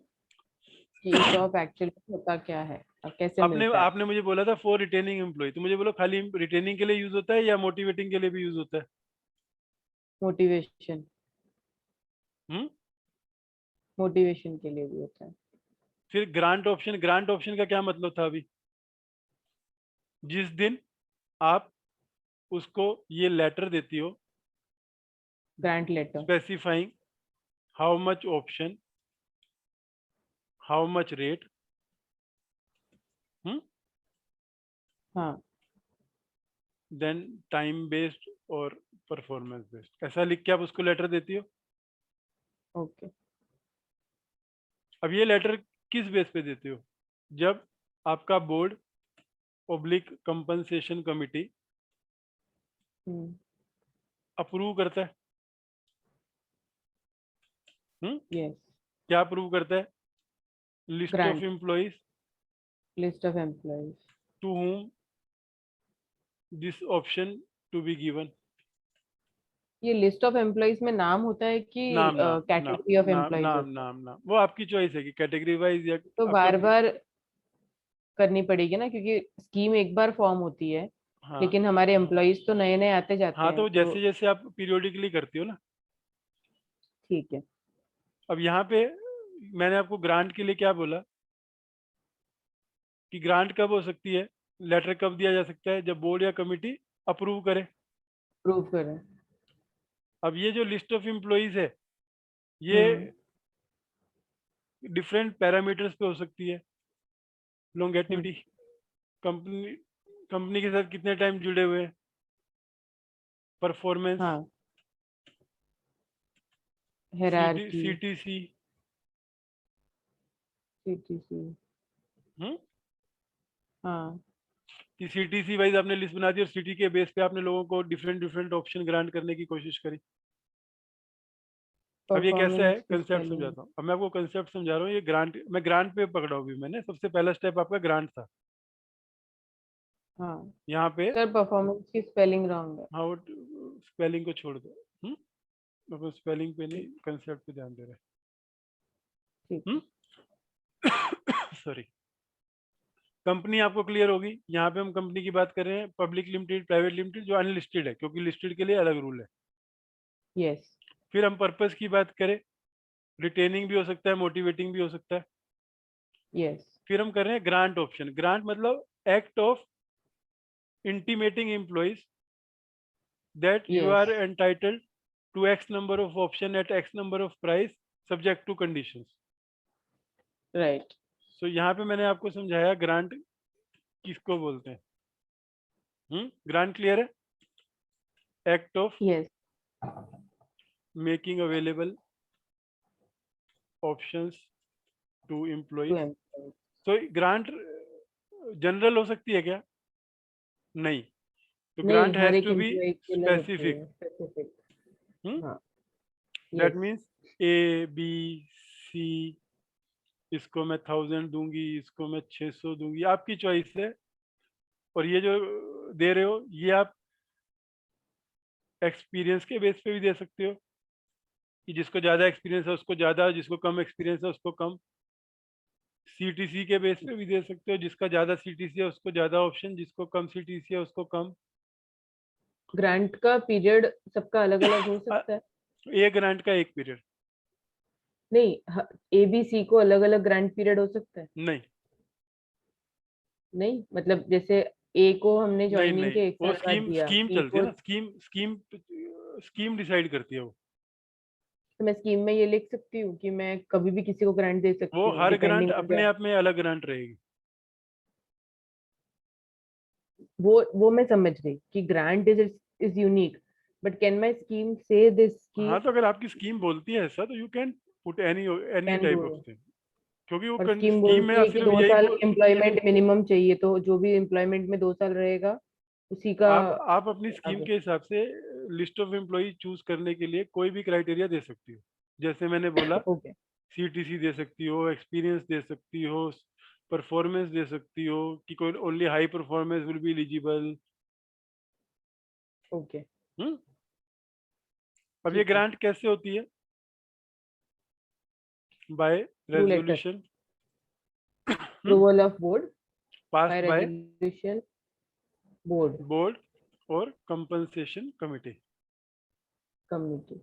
कि ESOP एक्चुअली होता क्या है और कैसे आपने मिलता है। आपने मुझे बोला था फॉर रिटेनिंग एम्प्लॉय, तो मुझे बोलो खाली रिटेनिंग के लिए यूज होता है या मोटिवेटिंग के लिए भी यूज होता है? मोटिवेशन। हम्म। मोटिवेशन के लिए भी होता है। फिर ग्रांट ऑप्शन का क्या मतलब था अभी? जिस दिन आप उसको ये लेटर देती हो grant letter. Specifying how much option, how much rate, हाँ देन टाइम बेस्ड और परफॉर्मेंस बेस्ड, ऐसा लिख के आप उसको लेटर देती हो। ओके। अब ये लेटर किस बेस पे देते हो? जब आपका board public compensation committee hmm approve करता है। हम्म। यस। क्या अप्रूव करता है? List of grant. Employees list of employees. To whom this option to be given. ये लिस्ट ऑफ एम्प्लॉइज में नाम होता है कि नाम नाम नाम कैटेगरी ऑफ नाम एम्प्लॉइज नाम होता है? नाम नाम वो आपकी चॉइस है कि कैटेगरी वाइज या तो आपका बार बार करनी पड़ेगी ना, क्योंकि स्कीम एक बार फॉर्म होती है हाँ। लेकिन हमारे एम्प्लॉइज तो नए नए आते जाते हाँ हैं तो तो। जैसे जैसे आप पीरियोडिकली करती हो ना। ठीक है। अब यहाँ पे मैंने आपको ग्रांट के लिए क्या बोला कि ग्रांट कब हो सकती है, लेटर कब दिया जा सकता है? जब बोर्ड या कमिटी अप्रूव करे। प्रूव करें। अब ये जो लिस्ट ऑफ एम्प्लॉइज है ये हम्म डिफरेंट पैरामीटर्स पे हो सकती है। हम्म लॉन्गेटिविटी, कंपनी कंपनी के साथ कितने टाइम जुड़े हुए हैं, परफॉर्मेंस, हाँ हायरार्की। सीटीसी। CTC। हाँ कि सीटीसी वाइज आपने लिस्ट बना दी और सिटी के बेस पे आपने लोगों को डिफरेंट डिफरेंट ऑप्शन ग्रांट करने की कोशिश करी। अब ये कैसा है परफॉर्मेंस की कंसेप्ट स्पेलिंग। समझाता हूँ। अब मैं आपको कंसेप्ट समझा रहा हूँ। ये ग्रांट, मैं ग्रांट पे पकड़ा हूँ अभी मैंने। सबसे पहला स्टेप आपका ग्रांट था हाँ यहाँ पे। सर, परफॉर्मेंस की स्पेलिंग रॉन्ग है। हाँ, वो स्पेलिंग को छोड़ दो। अपन स्पेलिंग पे नहीं, ठीक। कंसेप्ट पे ध्यान दे रहे ठीक हैं। है। सॉरी। कंपनी आपको क्लियर होगी। यहाँ पे हम कंपनी की बात कर रहे हैं, पब्लिक लिमिटेड, प्राइवेट लिमिटेड, जो अनलिस्टेड है, क्योंकि लिस्टेड के लिए अलग रूल है। यस। फिर हम पर्पस की बात करें, रिटेनिंग भी हो सकता है, मोटिवेटिंग भी हो सकता है। यस। फिर हम कर रहे हैं ग्रांट ऑप्शन। ग्रांट मतलब act of intimating employees that you yes. are entitled to X number of option at X number of price subject to conditions. Right. So यहाँ पे मैंने आपको समझाया ग्रांट किसको बोलते हैं। ग्रांट क्लियर है? Act of yes. Making available options to to employees. Employee. तो ग्रांट जनरल हो सकती है क्या? नहीं। तो नहीं, ग्रांट हर हैज एक टू बी एम्प्लॉय के लिए होती स्पेसिफिक। है, स्पेसिफिक। हाँ। That yes. Means A B C, इसको मैं 1000 दूंगी, इसको मैं 600 दूंगी, आपकी चॉइस है। और ये जो दे रहे हो ये आप एक्सपीरियंस के बेस पे भी दे सकते हो, कि जिसको ज़्यादा एक्सपीरियंस है उसको ज़्यादा, जिसको कम एक्सपीरियंस है उसको कम। सीटीसी के बेस पे भी दे सकते हो, जिसका ज़्यादा सीटीसी है उसको ज़्यादा ऑप्शन, जिसको कम सीटीसी है उसको कम। ग्रांट का पीरियड सबका अलग अलग हो सकता है। एक ग्रांट का एक पीरियड नहीं, ABC को अलग अलग ग्रांट पीरियड हो सकता है। नहीं। नहीं मतलब जैसे ए को हमने नहीं ज्वाइनिंग नहीं, के 1 वो साल बाद स्कीम दिया, स्कीम बी चलती है को। ना, स्कीम स्कीम स्कीम डिसाइड करती है वो। तो मैं स्कीम में ये लिख सकती हूँ कि मैं कभी भी किसी को ग्रांट दे वो सकती हूँ हर ग्रांट डिपेंडिंग ऑन अपने देयर। आप में अलग ग्रांट रहेगी। वो मैं समझ गई कि grant is unique, but can my scheme से दिस की हाँ, तो अगर आपकी स्कीम बोलती है ऐसा तो you can put any any can do type of it. Thing, क्योंकि वो और स्कीम स्कीम में बोलती है कि सिर्फ 2 साल एम्प्लॉयमेंट मिनिमम चाहिए, तो जो भी एम्प्लॉयमेंट में 2 साल रहेगा उसी का आप अपनी स्कीम आगे। के हिसाब से लिस्ट ऑफ एम्प्लॉय चूज करने के लिए कोई भी क्राइटेरिया दे सकती हो। जैसे मैंने बोला, ओके। सीटीसी दे सकती हो, एक्सपीरियंस दे सकती हो, परफॉर्मेंस दे सकती हो, कि कोई only high performance will be eligible. Okay. हम्म अब ये ठीक है। ग्रांट कैसे होती है? By through letter, resolution approval of board, by passed by resolution board board और compensation committee. Committee,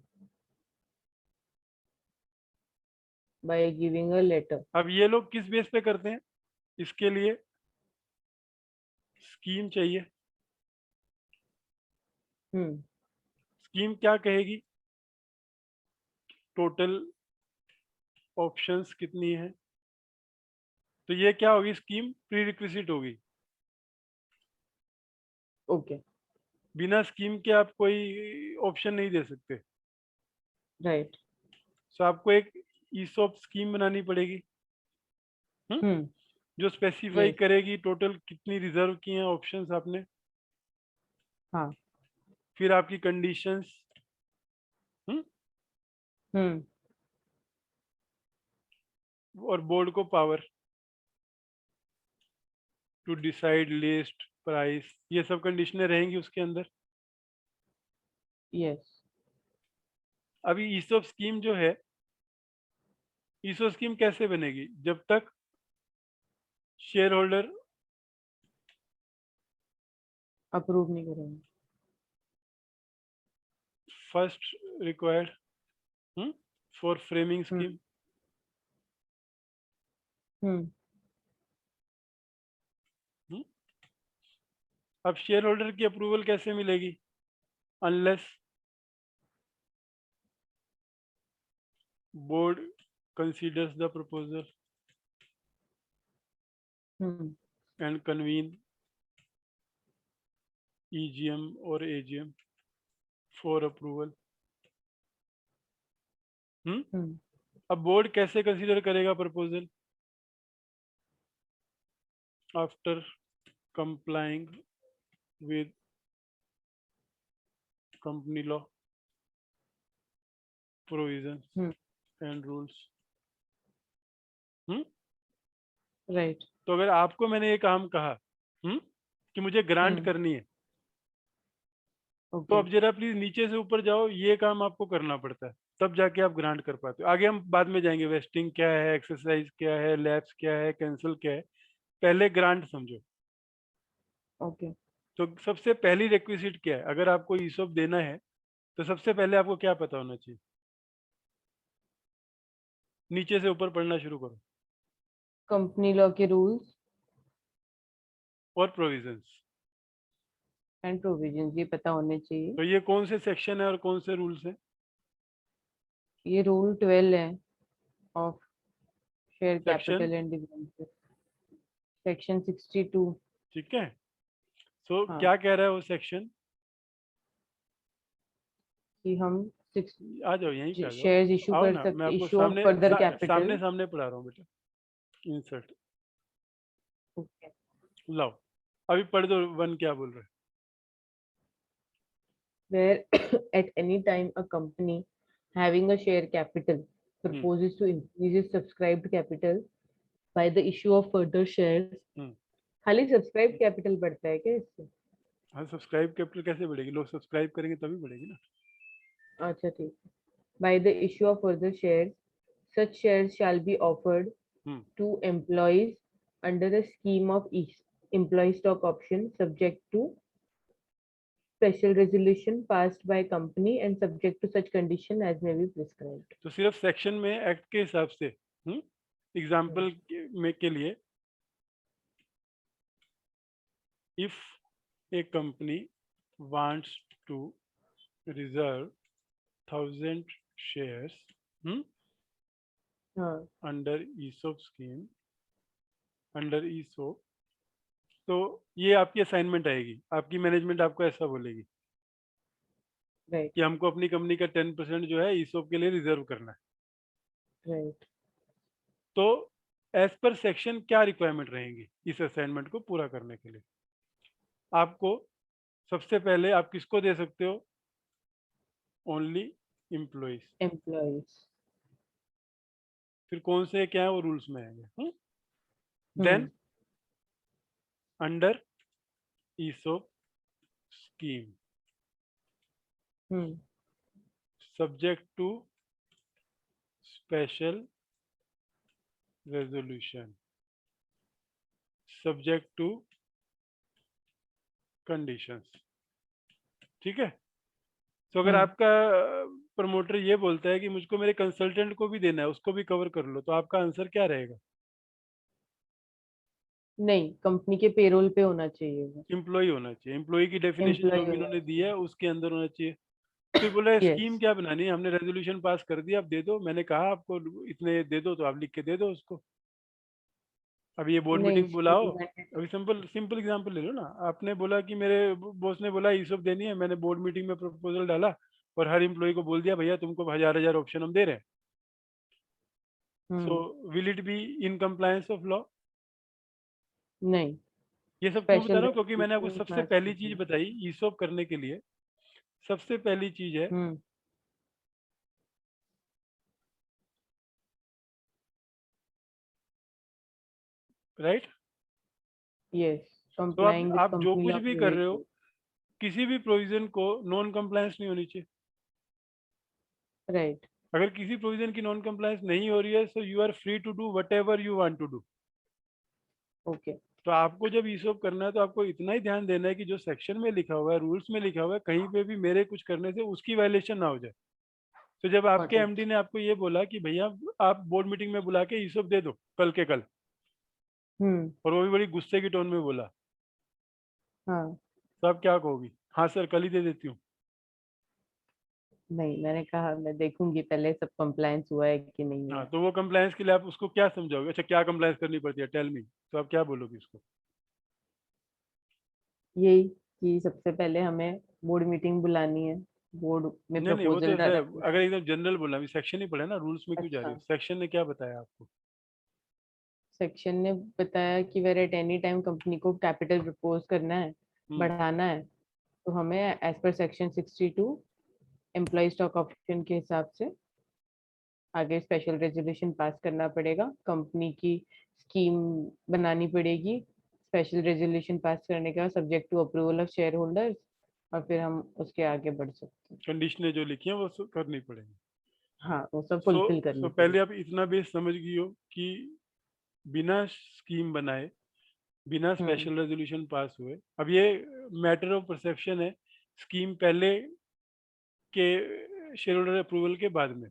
by giving a letter. अब ये लोग किस बेस पे करते हैं? इसके लिए स्कीम चाहिए। हम्म। स्कीम क्या कहेगी? टोटल ऑप्शंस कितनी है? तो ये क्या होगी? स्कीम प्री रिक्विजिट होगी। ओके। बिना स्कीम के आप कोई ऑप्शन नहीं दे सकते। राइट। सो आपको एक ईसॉप स्कीम बनानी पड़ेगी, हम्म हम्म। जो स्पेसिफाई यस। करेगी टोटल कितनी रिजर्व की हैं ऑप्शंस आपने। हाँ। फिर आपकी कंडीशंस, हम्म। और बोर्ड को power to decide list price, ये सब कंडीशनें रहेंगी उसके अंदर। यस। अभी ईसॉप स्कीम जो है, ईसॉप स्कीम कैसे बनेगी? जब तक शेयर होल्डर अप्रूव नहीं करेंगे। First required for framing hmm. Scheme. हम्म। अब शेयर होल्डर की अप्रूवल कैसे मिलेगी? Unless board considers the proposal hmm. And convene EGM और AGM फॉर अप्रूवल। हम्म। अब बोर्ड कैसे कंसीडर करेगा proposal? After complying with company law provisions and rules. Right तो अगर आपको मैंने ये काम कहा कि मुझे ग्रांट करनी है, तो ओके अब जरा प्लीज नीचे से ऊपर जाओ, ये काम आपको करना पड़ता है, तब जाके आप ग्रांट कर पाते हो। आगे हम बाद में जाएंगे, वेस्टिंग क्या है, एक्सरसाइज क्या है, लैप्स क्या है, कैंसिल क्या है, पहले ग्रांट समझो। ओके तो सबसे पहली रिक्विजिट क्या है, अगर आपको ईसॉप देना है तो सबसे पहले आपको क्या पता होना चाहिए? नीचे से ऊपर पढ़ना शुरू करो। कंपनी लॉ के रूल्स और प्रोविजंस। एंड प्रोविजंस ये पता होने चाहिए। तो ये कौन से सेक्शन है और कौन से रूल्स हैं? ये रूल 12 है of share section, capital and debenture, section 62। ठीक है। सो हाँ क्या कह रहा है वो सेक्शन? कि हम आ जाओ, यहीं पे आ जाओ। शेयर्स इशू आओ कर ना, मैं सकते, आपको इशू ऑफ सामने फर्दर कैपिटल। सामने सामने पढ़ा रहा हूँ बेटा। इंसर्ट, ओके लाओ अभी पढ़ दो, वन क्या बोल रहे हैं। where at any time a company having a share capital proposes to increase its subscribed capital by the issue of further shares। खाली सब्सक्राइब कैपिटल बढ़ता है क्या इससे? हाँ, सब्सक्राइब कैपिटल कैसे बढ़ेगी? लोग सब्सक्राइब करेंगे तभी बढ़ेगी ना। अच्छा ठीक है। By the issue of further shares, such shares shall be offered to employees under a scheme of employee stock option subject to special resolution passed by company and subject to such condition as may be prescribed। तो सिर्फ सेक्शन में एक्ट के हिसाब से एग्जाम्पल में के लिए, if a company wants to reserve 1000 shares under ESOP scheme, under ESOP, तो ये आपकी असाइनमेंट आएगी, आपकी मैनेजमेंट आपको ऐसा बोलेगी राइट कि हमको अपनी कंपनी का 10% जो है ईसोप के लिए रिजर्व करना है। राइट तो एज पर सेक्शन क्या रिक्वायरमेंट रहेंगी इस असाइनमेंट को पूरा करने के लिए? आपको सबसे पहले आप किसको दे सकते हो? Only employees. एम्प्लॉइज। फिर कौन से क्या है वो रूल्स में आएंगे। Then under ESOP scheme, subject to special resolution, subject to conditions, ठीक है। तो अगर आपका प्रमोटर ये बोलता है कि मुझको मेरे कंसल्टेंट को भी देना है, उसको भी कवर कर लो, तो आपका आंसर क्या रहेगा? नहीं, कंपनी के पेरोल पे होना चाहिए वो। एम्प्लॉय होना चाहिए। एम्प्लॉय की डेफिनेशन जो एम्प्लॉय भी होना इन्होंने दी चाहिए। है उसके अंदर होना चाहिए। फिर बोला है यस स्कीम क्या बनानी है, हमने रेजोल्यूशन पास कर दिया, आप दे दो, मैंने कहा आपको इतने दे दो, तो आप लिख के दे दो उसको। अब ये बोर्ड नहीं, मीटिंग बुलाओ, scheme अभी सिंपल सिंपल एग्जांपल ले लो ना। आपने बोला कि मेरे बॉस ने बोला ईसॉप देनी है, मैंने बोर्ड मीटिंग में प्रपोजल डाला और हर एम्प्लॉय को बोल दिया भैया तुमको हजार हजार ऑप्शन हम दे रहे हैं। So will it be in compliance of law? नहीं, ये सब क्यों बता स्पेशल रहा हूँ? क्योंकि मैंने आपको रेजोल्यूशन सबसे पास पहली चीज करना। बताई ईसॉप करने के लिए। सबसे पहली चीज है राइट। यस, तो कंप्लाइंग विद आप जो कंपनी कुछ लॉ भी कर रहे हो, प्रोविजन। किसी भी प्रोविजन को नॉन कंप्लायंस नहीं होनी चाहिए। राइट अगर किसी प्रोविजन की नॉन कंप्लायंस नहीं हो रही है, so you are free to do whatever you want to do. Okay तो आपको जब ईसॉप करना है तो आपको इतना ही ध्यान देना है कि जो सेक्शन में लिखा हुआ है, रूल्स में लिखा हुआ है, कहीं पे भी मेरे कुछ करने से उसकी वायलेशन ना हो जाए। तो जब गॉट आपके इट। एमडी ने आपको ये बोला कि भैया आप बोर्ड मीटिंग में बुला के ईसॉप दे दो कल के कल, और वो भी बड़ी गुस्से की टोन में बोला, हाँ तो आप क्या कहोगी? हाँ सर कल ही दे देती हूँ। नहीं, मैंने कहा मैं देखूंगी पहले सब कंप्लायंस हुआ है कि नहीं हुआ हाँ, है। तो वो कंप्लायंस के लिए आप उसको क्या समझाओगे? अच्छा क्या कंप्लायंस करनी पड़ती है, टेल मी। तो आप क्या बोलोगे उसको? यही कि सबसे पहले हमें बोर्ड मीटिंग बुलानी है, बोर्ड में नहीं नहीं, वो तो प्रपोजल ऐसा है, रखना अगर है। एकदम जनरल बोला, अभी सेक्शन ही पढ़े ना, रूल्स में क्यों जा रही अच्छा, हो? सेक्शन ने क्या बताया आपको? सेक्शन ने बताया कि where at any time company को कैपिटल प्रपोज करना है, बढ़ाना है, तो हमें as per section 62 employ stock option के हिसाब से आगे स्पेशल रेजोल्यूशन पास करना पड़ेगा, कंपनी की स्कीम बनानी पड़ेगी, स्पेशल रेजोल्यूशन पास करने के बाद subject to approval of share holders, और फिर हम उसके आगे बढ़ सकते हैं। कंडीशनें जो लिखी हैं वो करनी पड़ेगी। हाँ, वो सब सो फुलफिल करनी पहले पड़ेगी। आप इतना बेस समझ गई हो कि बिना स्कीम बनाए, बिना हम्म स्पेशल रेजोल्यूशन पास हुए, अब ये मैटर ऑफ परसेप्शन है, स्कीम पहले के शेयर होल्डर अप्रूवल के बाद में।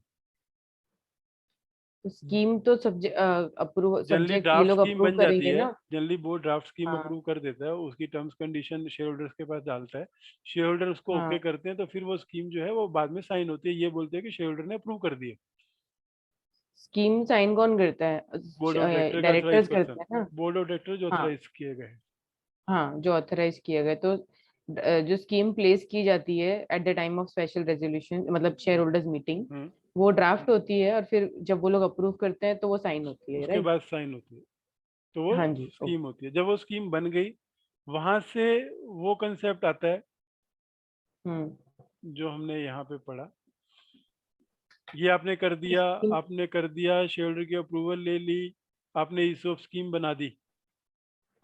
तो स्कीम तो अप्रूव जनरली सब्जेक्ट ये ड्राफ्ट लोग स्कीम अप्रूव बन जाती करेंगे है, ना। जनरली बोर्ड ड्राफ्ट स्कीम हाँ अप्रूव कर देता है, उसकी टर्म्स कंडीशन शेयर होल्डर्स के पास डालता है, शेयर होल्डर उसको ओके हाँ, करते हैं, तो फिर वो स्कीम जो है वो बाद में साइन होती है, ये बोलते हैं कि शेयर होल्डर ने अप्रूव कर दिए। स्कीम साइन कौन करता बोर्ड ऑफ है? डायरेक्टर का ऑथराइज डायरेक्टर्स पर्सन, करते हैं ना। बोर्ड ऑफ डायरेक्टर जो हाँ ऑथराइज किए गए। हाँ, जो ऑथराइज किया गया, तो जो स्कीम प्लेस की जाती है eight the time of special resolution, मतलब शेयर होल्डर्स मीटिंग, हम्म, वो ड्राफ्ट होती है, और फिर जब वो लोग अप्रूव करते हैं तो वो साइन होती है, उसके राइट? बाद साइन होती है, तो वो हाँ जी, स्कीम होती है। जब वो स्कीम बन गई, वहां से वो कंसेप्ट आता है हम्म। जो हमने यहाँ पे पढ़ा, ये आपने कर दिया, स्कीम, आपने कर दिया, शेयर होल्डर की अप्रूवल ले ली, आपने इशू स्कीम बना दी,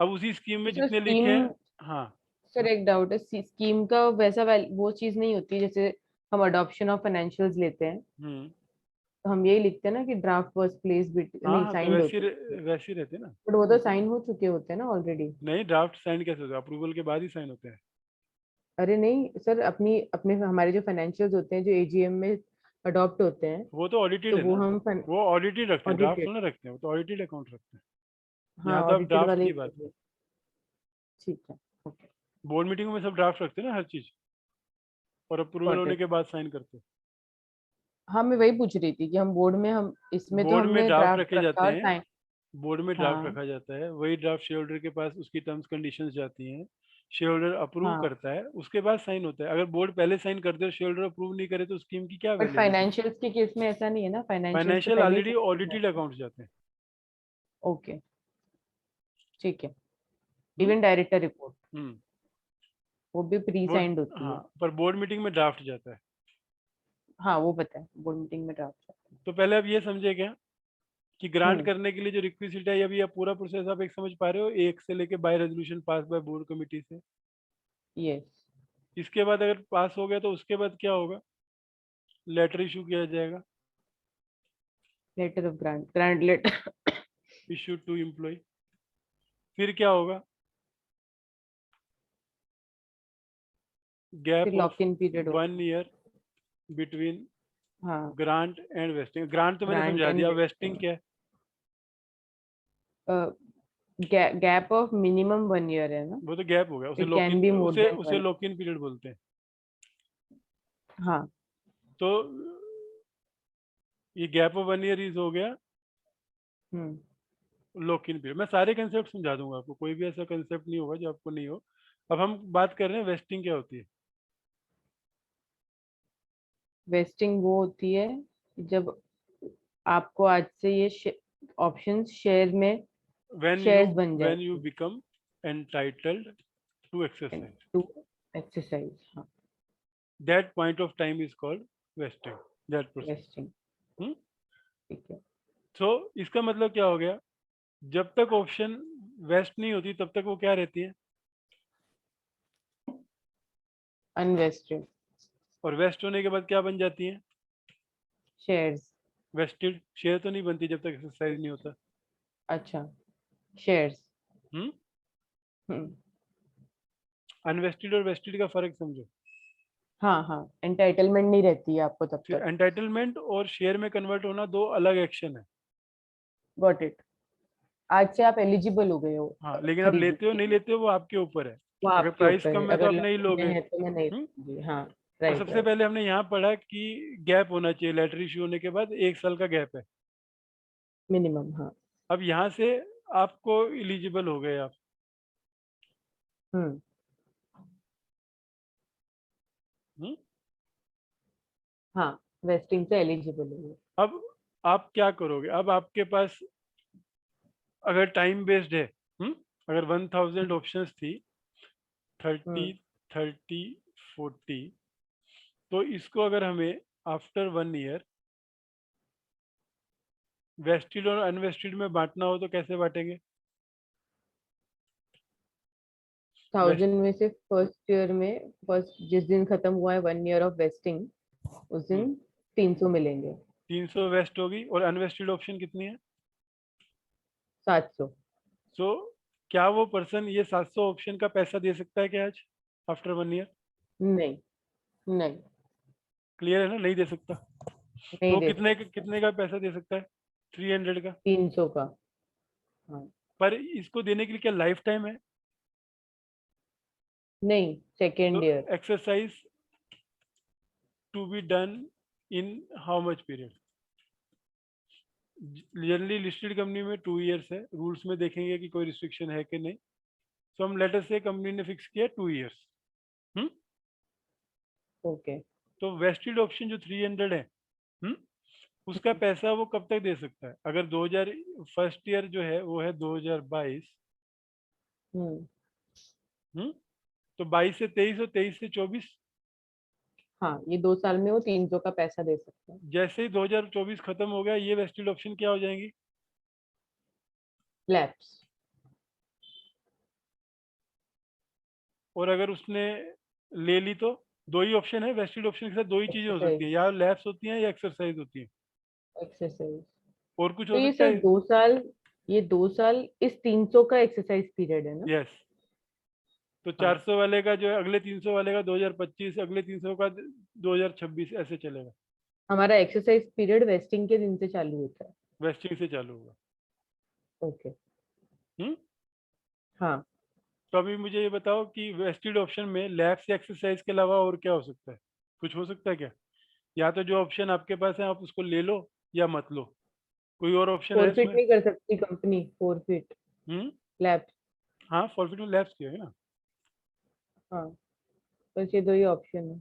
अब उसी स्कीम में सर जितने लिखे स्कीम, हैं। हाँ। सर एक डाउट है, स्कीम का वैसा वो चीज नहीं होती जैसे हम अडॉप्शन ऑफ फाइनेंशियल्स लेते हैं, हम्म। तो हम यही लिखते हैं ना कि ड्राफ्ट वाज प्लेस हाँ नहीं, हाँ, तो साइंड वैसे होते हैं, वैसे ही रहते हैं ना। बट वो तो साइन हो चुके होते हैं ना ऑलरेडी। नहीं, ड्राफ्ट साइन कैसे होता है? अप्रूवल के बाद ही साइन होते हैं। अरे नहीं सर, अपनी अपने हमारे जो फाइनेंशियल्स होते हैं जो एजीएम में अडॉप्ट होते हैं, वो तो ऑडिटेड तो है वो ना, हम वो ऑडिटेड रखते हैं, ड्राफ्ट ऑडिटेड, थोड़ा रखते हैं, वो तो ऑडिटेड अकाउंट रखते हैं। हाँ यहाँ तो आप ऑडिटेड ड्राफ्ट वाले ही की बात है। चाहिए। ठीक है, ओके, बोर्ड मीटिंग में सब ड्राफ्ट रखते हैं ना हर चीज, और अप्रूवल गॉट होने इट। के बाद साइन करते हैं। हाँ, मैं वही पूछ रही थी कि हम बोर्ड में, हम इसमें तो बोर्ड में हमने ड्राफ्ट ड्राफ्ट रखे रखा जाते और हैं, साइन। बोर्ड में ड्राफ्ट हाँ रखा जाता है, वही ड्राफ्ट शेयर होल्डर के पास, उसकी टर्म्स कंडीशंस जाती हैं, शेयर होल्डर अप्रूव हाँ, करता है, उसके बाद साइन होता है। अगर बोर्ड पहले साइन कर दे और शेयर होल्डर अप्रूव नहीं करे तो स्कीम की क्या बट वैलिडिटी? फाइनेंशियल्स के केस में ऐसा नहीं है ना, फाइनेंशियल्स तो फाइनेंशियल पहले ही ऑलरेडी साइन हो ऑडिटेड जाते हैं। अकाउंट्स जाते हैं। ओके, ठीक है। हम्म। इवन डायरेक्टर रिपोर्ट हम्म। वो भी प्री बोर्ड, साइंड होती हाँ, है। पर बोर्ड मीटिंग में ड्राफ्ट जाता है। हाँ, वो पता है, बोर्ड मीटिंग में ड्राफ्ट। तो पहले आप ये समझे क्या कि ग्रांट हम्म, करने के लिए जो रिक्विजिट है, अभी आप पूरा प्रोसेस आप एक समझ पा रहे हो, एक से लेके by resolution pass by board committee से। यस। इसके बाद अगर पास हो गया तो उसके बाद क्या होगा? लेटर इशू किया जाएगा, letter of grant, grant letter. Issue to employee. फिर क्या होगा? फिर gap of lock in period होगा। 1 ईयर बिटवीन हाँ, ग्रांट एंड वेस्टिंग। ग्रांट तो मैंने ग्रांट समझा एंड दिया, वेस्टिंग वेस्टिंग, क्या है? गैप ऑफ मिनिमम 1 ईयर है ना। वो तो गैप हो गया, उसे it lock can in, be more उसे देन उसे 1। लॉक इन पीरियड बोलते हैं। हाँ, तो ये गैप ऑफ 1 ईयर इज हो गया हम्म, लॉक इन पीरियड। मैं सारे कंसेप्ट समझा दूंगा आपको, कोई भी ऐसा कंसेप्ट नहीं होगा जो आपको नहीं हो। अब हम बात कर रहे हैं वेस्टिंग क्या होती है। वेस्टिंग वो होती है जब आपको आज से ये ऑप्शंस शेयर में, when you शेयर्स बन when you जाएंगे become entitled to exercise, to exercise. हाँ, that point of time is called vesting, that process. Vesting, हम्म। ठीक है। so इसका मतलब क्या हो गया? जब तक ऑप्शन वेस्ट नहीं होती तब तक वो क्या रहती है? अनवेस्टेड और वेस्ट होने के बाद क्या बन जाती है? शेयर्स। वेस्टेड शेयर तो नहीं बनती जब तक एक्सरसाइज नहीं होता। अच्छा, शेयर्स। हम्म। हम्म, अनवेस्टेड और वेस्टेड का फर्क समझो। हाँ हाँ, एंटाइटलमेंट नहीं रहती है आपको तब फिर तक। एंटाइटलमेंट और शेयर में कन्वर्ट होना दो अलग एक्शन है। Got it. आज से आप एलिजिबल हो गए हो हाँ, लेकिन आप खरीदने लेते हो के नहीं लिए, लेते हो वो आपके ऊपर है। वो अगर आपके प्राइस ऊपर है, कम है तो अगर आप नहीं लॉन्ग में लोगे। है तो मैं नहीं हम्म। लूंगी। हाँ, और राइट सबसे राइट। पहले हमने यहाँ पढ़ा कि गैप होना चाहिए, लेटर इश्यू होने के बाद 1 साल का गैप है। मिनिमम, हाँ। अब यहाँ से आपको इलिजिबल हो गए आप। हम्म, हम्म? हाँ, वेस्टिंग से एलिजिबल हो गए। अब आप क्या करोगे? अब आपके पास अगर टाइम बेस्ड है, अगर 1000 ऑप्शंस थी, 30, 30, 40, तो इसको अगर हमें आफ्टर 1 ईयर वेस्टेड और अनवेस्टेड में बांटना हो तो कैसे बांटेंगे? 1000 में से फर्स्ट ईयर में फर्स्ट जिस दिन खत्म हुआ है 1 ईयर ऑफ वेस्टिंग, उस दिन 300 मिलेंगे। 300 वेस्ट होगी, और अनवेस्टेड ऑप्शन कितनी है? 700। सो क्या वो पर्सन ये 700 ऑप्शन का पैसा दे सकता है क्या आज आफ्टर 1 ईयर? नहीं, नहीं, क्लियर है ना, नहीं दे सकता। नहीं तो दे कितने सकते। कितने का पैसा दे सकता है? 300 का। 300 का। हाँ। पर इसको देने के लिए क्या लाइफ टाइम है? नहीं, तो second year. Exercise to be done in how much period? Generally listed company में 2 ईयर्स है, रूल्स में देखेंगे कि कोई रिस्ट्रिक्शन है कि नहीं। सो हम लेटर से कंपनी ने फिक्स किया 2 ईयर्स। ओके। तो वेस्टेड ऑप्शन जो 300 है, उसका पैसा वो कब तक दे सकता है? अगर 2000 फर्स्ट ईयर जो है वो है 2022, हम्म। तो 22 से 23 और 23 से 24, हाँ, ये 2 साल में वो 300 का पैसा दे सकते हैं। जैसे ही 2024 खत्म हो गया ये वेस्टेड ऑप्शन क्या हो जाएंगी? लैप्स। और अगर उसने ले ली तो? दो ही ऑप्शन है, वेस्टेड ऑप्शन के साथ दो ही चीजें हो सकती एक्सरसाइज। है, या लैप्स होती हैं या एक्सरसाइज होती है। एक्सरसाइज। और कुछ तो हो ये सकता सर है? 2 साल, ये 2 साल इस 300 का एक्सरसाइज पीरियड है ना? यस। तो हाँ। 400 वाले का जो है, अगले 300 वाले का 2025, अगले 300 का 2026, ऐसे चलेगा। हमारा एक्सरसाइज पीरियड वेस्टिंग के दिन से चालू होता है। वेस्टिंग से चालू होगा। ओके। हम्म हाँ। तो अभी मुझे ये बताओ कि वेस्टेड ऑप्शन में लैप्स या एक्सरसाइज के अलावा और क्या हो सकता है? कुछ हो सकता है क्या? या तो जो ऑप्शन आपके पास है आप उसको ले लो या मत लो। कोई और ऑप्शन है फोरफिट इसमें? नहीं कर सकती कंपनी, फोरफिट। हम्म लैप्स। हाँ, फॉरफिट में लैप्स किया है ना। हाँ, बस ये दो ही ऑप्शन है।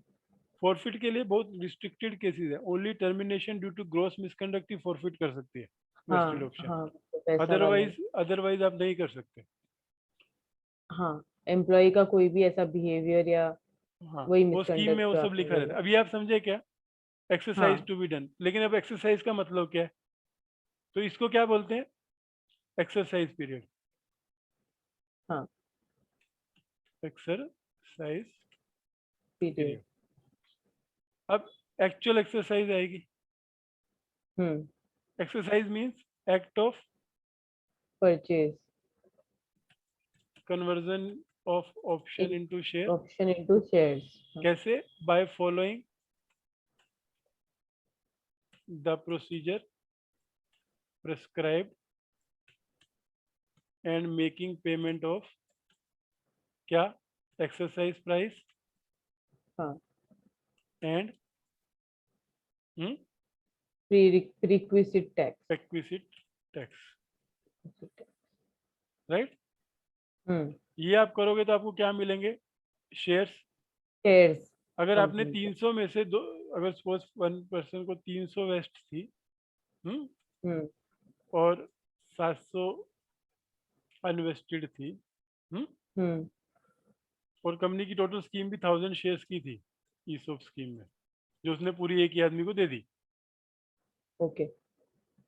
फॉरफिट के लिए बहुत रिस्ट्रिक्टेड केसेस है, only termination due to gross misconduct ही फॉरफिट कर सकती है हाँ। Vested option. हाँ, तो पैसा वाला है। अदरवाइज आप नहीं कर सकते। हाँ, एम्प्लॉय का कोई भी ऐसा बिहेवियर या हाँ, वही वो स्कीम में मिसकंडक्ट वो जो सब आपने लिखा रहता बोला। है। अभी आप समझे क्या? एक्सरसाइज हाँ। टू बी डन, लेकिन अब एक्सरसाइज का मतलब क्या है? तो इसको क्या बोलते हैं? Exercise period. हाँ। Exercise period. पीरियड। अब एक्चुअल एक्सरसाइज आएगी। हम्म। Exercise means act of purchase. Conversion of option into share. Option into shares. कैसे? By following the procedure prescribed and making payment of क्या? एक्सरसाइज प्राइस हाँ। And prerequisite tax. Requisite tax. Right. हम्म। ये आप करोगे तो आपको क्या मिलेंगे? शेयर्स। शेयर्स अगर आपने कंपनी के। 300 में से दो, अगर सपोज वन पर्सन को 300 वेस्ट थी, हम्म हम्म। और 700 अनवेस्टेड थी, हम्म हम्म। और कंपनी की टोटल स्कीम भी 1000 शेयर्स की थी ईसॉप स्कीम में, जो उसने पूरी एक ही आदमी को दे दी। ओके।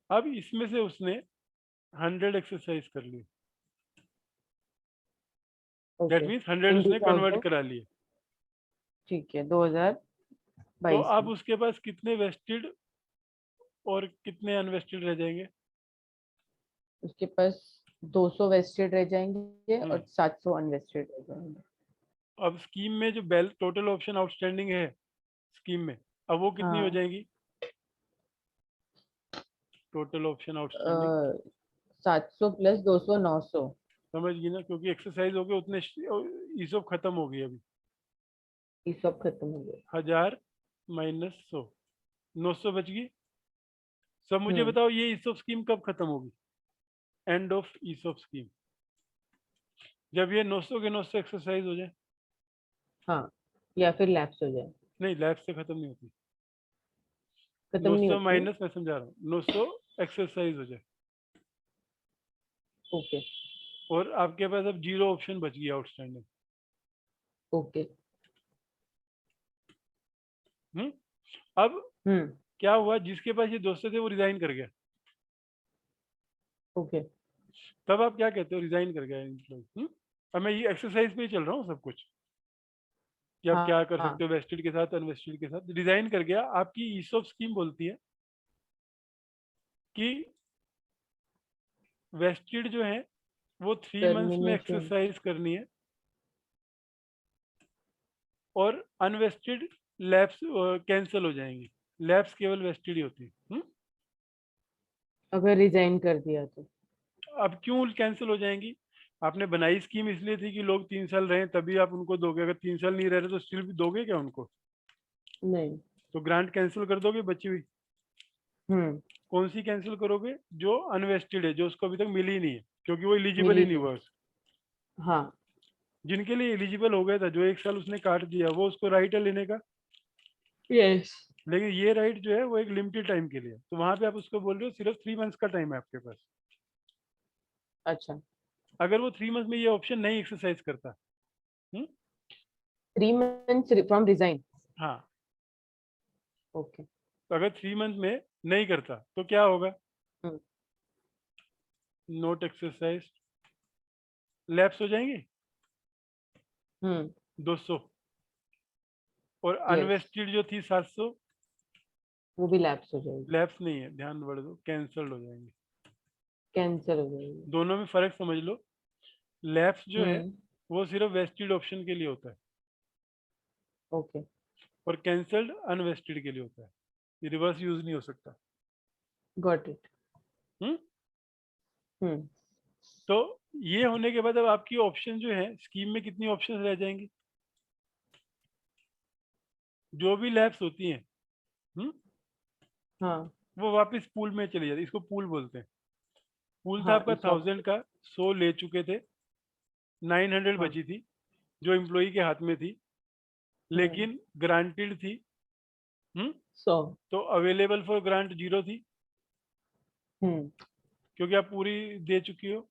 अब इसमें से उसने 100 एक्सरसाइज कर ली। That okay. मीन्स 100 इन उसने कन्वर्ट 2000। करा लिए। ठीक है, तो 2022 अब में। उसके पास कितने वेस्टेड और कितने अनवेस्टेड रह जाएंगे? उसके पास 200 वेस्टेड रह जाएंगे हम्म और 700 अनवेस्टेड रह जाएंगे। अब स्कीम में जो बेल टोटल ऑप्शन आउटस्टैंडिंग है स्कीम में, अब वो कितनी हो हाँ। जाएंगी? Total option outstanding 700 plus 200, 900। समझ गई ना, क्योंकि एक्सरसाइज हो गए उतने, ईसॉप खत्म हो गई अभी। ये सब खत्म हो गया। 1000 माइनस 100, 900 बच गई। सब मुझे हम्म। बताओ ये ईसॉप स्कीम कब खत्म होगी? एंड ऑफ ईसॉप स्कीम, जब ये 900 के 900 एक्सरसाइज हो जाए। हाँ, या फिर लैप्स हो जाए। नहीं, लैब से खत्म नहीं होती। खत्म नहीं 900 होती है। माइनस, मैं समझा रहा हूँ, 900 एक्सरसाइज हो जाए। ओके और आपके पास अब 0 ऑप्शन बच गया आउटस्टैंडिंग। ओके अब क्या हुआ, जिसके पास ये दोस्त थे वो रिजाइन कर गया, ओके तब आप क्या कहते हो, रिजाइन कर गया एम्प्लॉय। अब मैं ये एक्सरसाइज पे ही चल रहा हूँ सब कुछ, कि आप क्या हाँ कर हाँ सकते हो वेस्टेड के साथ अनवेस्टेड के साथ। रिजाइन कर गया, आपकी ईसॉप स्कीम बोलती है कि वेस्टेड जो है वो 3 मंथ्स में टर्मिनेशन एक्सरसाइज करनी है, और अनवेस्टेड लैब्स कैंसिल हो जाएंगी, लैब्स केवल वेस्टेड ही होती है। अगर रिजाइन कर दिया तो? अब क्यों कैंसिल हो जाएंगी, आपने बनाई स्कीम इसलिए थी कि लोग 3 साल रहे तभी आप उनको दोगे, अगर 3 साल नहीं रह रहे तो स्टिल भी दोगे क्या उनको? नहीं। तो ग्रांट कैंसिल कर दोगे बची हुई। हम्म। कौन सी कैंसिल करोगे? जो अनवेस्टेड है, जो उसको अभी तक मिली ही नहीं है, क्योंकि वो एलिजिबल ही मिली नहीं नहीं। हुआ। हाँ। जिनके लिए एलिजिबल हो गया था, जो 1 साल उसने काट दिया, वो उसको राइट है लेने का। यस। लेकिन ये राइट जो है वो एक लिमिटेड टाइम के लिए है। तो वहां पे आप उसको बोल रहे हो सिर्फ 3 मंथ्स का टाइम है आपके पास। अच्छा, अगर वो 3 मंथ में ये ऑप्शन नहीं एक्सरसाइज करता, हम्म, 3 months फ्रॉम रिजाइन। हाँ, ओके। तो अगर 3 मंथ में नहीं करता तो क्या होगा? हम्म नोट एक्सरसाइज, लैप्स हो जाएंगे हम्म 200, और यस, अनवेस्टेड जो थी 700, वो भी लैप्स हो जाएगी। लैप्स नहीं है, ध्यान बढ़ दो, कैंसल्ड हो जाएंगे। कैंसिल हो जाएगी। दोनों में फर्क समझ लो। लैप्स जो है हम्म। वो सिर्फ वेस्टेड ऑप्शन के लिए होता है, ओके। और कैंसल्ड अनवेस्टेड के लिए होता है, ये रिवर्स यूज नहीं हो सकता। Got it. हम्म हम्म। तो ये होने के बाद अब आपकी ऑप्शन जो है स्कीम में कितनी ऑप्शन रह जाएंगी? जो भी लैब्स होती हैं, हम्म, हाँ वो वापस पूल में चली जाती है, इसको पूल बोलते हैं। पूल था हाँ आपका ईसॉप। 1000 का, 100 ले चुके थे, 900 हाँ। बची थी जो एम्प्लॉई के हाथ में थी, हम्म। लेकिन ग्रांटेड थी। हम्म 100। तो अवेलेबल फॉर ग्रांट 0 थी, हम्म। क्योंकि आप पूरी दे चुकी हो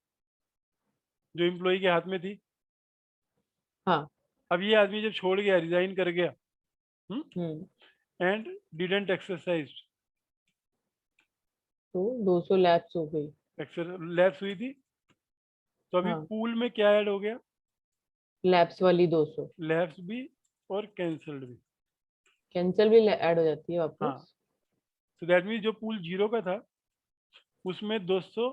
जो एम्प्लॉई के हाथ में थी। हाँ। अब ये आदमी जब छोड़ गया, रिजाइन कर गया, हम्म। एंड डिडेंट एक्सरसाइज, तो 200 लैप्स हो गई। लैप्स हुई थी, तो अभी हाँ, पूल में क्या ऐड हो गया? लैप्स वाली 200। लैप्स भी और कैंसल्ड भी। कैंसिल भी ऐड हो जाती है हाँ, वापस। तो दैट मीन जो पूल 0 का था उसमें 200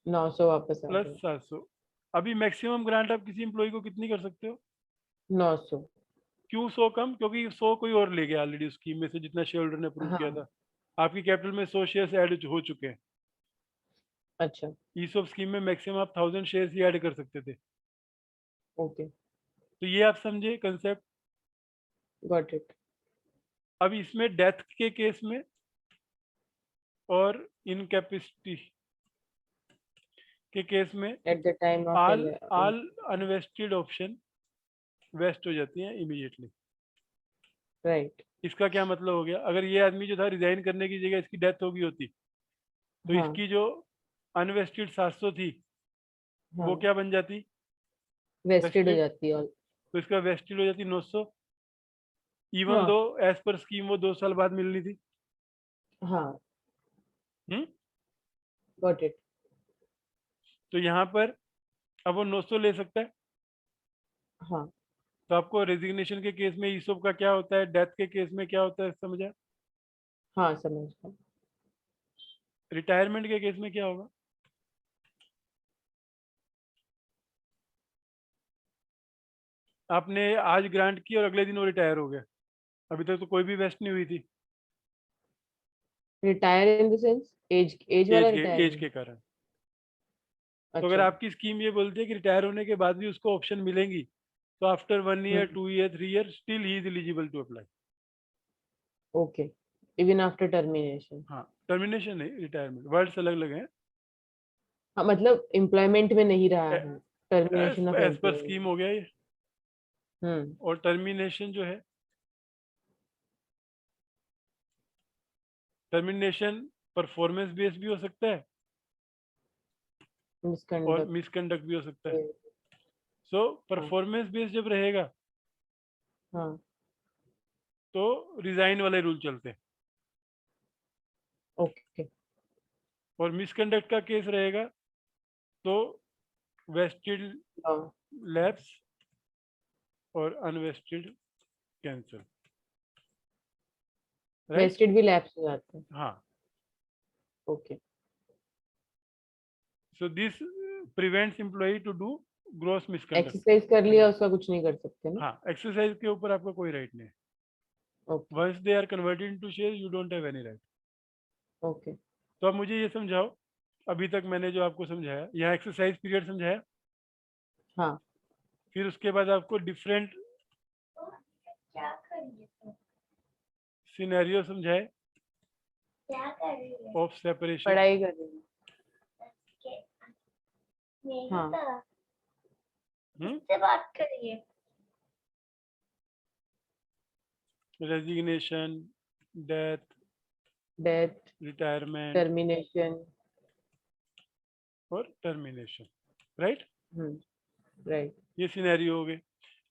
900 वापस आ प्लस गए। 700। अभी मैक्सिमम ग्रांट आप किसी एम्प्लॉय को कितनी कर सकते हो? 900। क्यों 100 कम? क्योंकि 100 कोई और ले गया ऑलरेडी स्कीम में से, जितना शेयर होल्डर ने अप्रूव किया हाँ। था। आपकी कैपिटल में 100 शेयर्स ऐड हो चुके हैं। अच्छा। ईसॉप स्कीम में मैक्सिमम आप 1000 शेयर्स ही ऐड कर सकते थे। ओके। तो ये आप समझे कंसेप्ट। Got it. अब इसमें डेथ के केस में और इनकैपेसिटी के केस में at the time of all all unvested option vest हो जाती हैं इमीडिएटली। राइट। इसका क्या मतलब हो गया? अगर ये आदमी जो था रिजाइन करने की जगह इसकी डेथ हो गई होती, तो हाँ इसकी जो अनवेस्टेड 700 थी वो हाँ, क्या बन जाती? वेस्टेड हो वेस्टेड। जाती है तो इसका वेस्टेड हो जाती 900, इवन हाँ दो एज पर स्कीम वो 2 साल बाद मिलनी थी। हाँ। हम्म गॉट इट। तो यहाँ पर अब वो 900 ले सकता है। हाँ तो आपको रेजिग्नेशन के केस में ईसोप का क्या होता है, डेथ के केस में क्या होता है, समझा? हाँ, समझ गया। रिटायरमेंट के केस में क्या होगा? आपने आज ग्रांट की और अगले दिन वो रिटायर हो गया, अभी तक तो कोई भी वेस्ट नहीं हुई थी, retire in the sense age age वाला एज रिटायरमेंट? के कारण। तो अगर अच्छा। आपकी स्कीम ये बोलती है कि रिटायर होने के बाद भी उसको ऑप्शन मिलेंगी, तो after 1 year, hmm. 2 year, 3 year still he is eligible to apply. Okay. Even after termination? हाँ, टर्मिनेशन नहीं, रिटायरमेंट, वर्ड्स अलग अलग हैं। हाँ, मतलब एम्प्लॉयमेंट में नहीं रहा है। Termination of as per employment. Scheme हो गया ये। हम्म। और टर्मिनेशन जो है, टर्मिनेशन परफॉर्मेंस बेस्ड भी हो सकता है, और मिसकंडक्ट मिसकंडक्ट भी हो सकता है। सो परफॉर्मेंस बेस्ड जब रहेगा हाँ तो रिजाइन वाले रूल चलते हैं, ओके और मिसकंडक्ट का केस रहेगा तो वेस्टेड हाँ लैप्स और अनवेस्टेड कैंसिल, राइट। वेस्टेड भी लैप्स हो जाते हैं हाँ, okay so this prevents employee to do gross misconduct. Exercise कर लिया उसका कुछ नहीं कर सकते ना हाँ, एक्सरसाइज के ऊपर आपका कोई राइट नहीं है। Okay once they are converted into share you don't have any right. Okay तो अब मुझे ये समझाओ, अभी तक मैंने जो आपको समझाया, यहाँ एक्सरसाइज पीरियड समझाया, हाँ फिर उसके बाद आपको डिफरेंट सिनेरियो समझाए ऑफ सेपरेशन। पढ़ाई कर रही हूँ हाँ बात करिए। Resignation, death, death retirement termination और टर्मिनेशन, राइट। राइट ये सिनेरियो हो गए।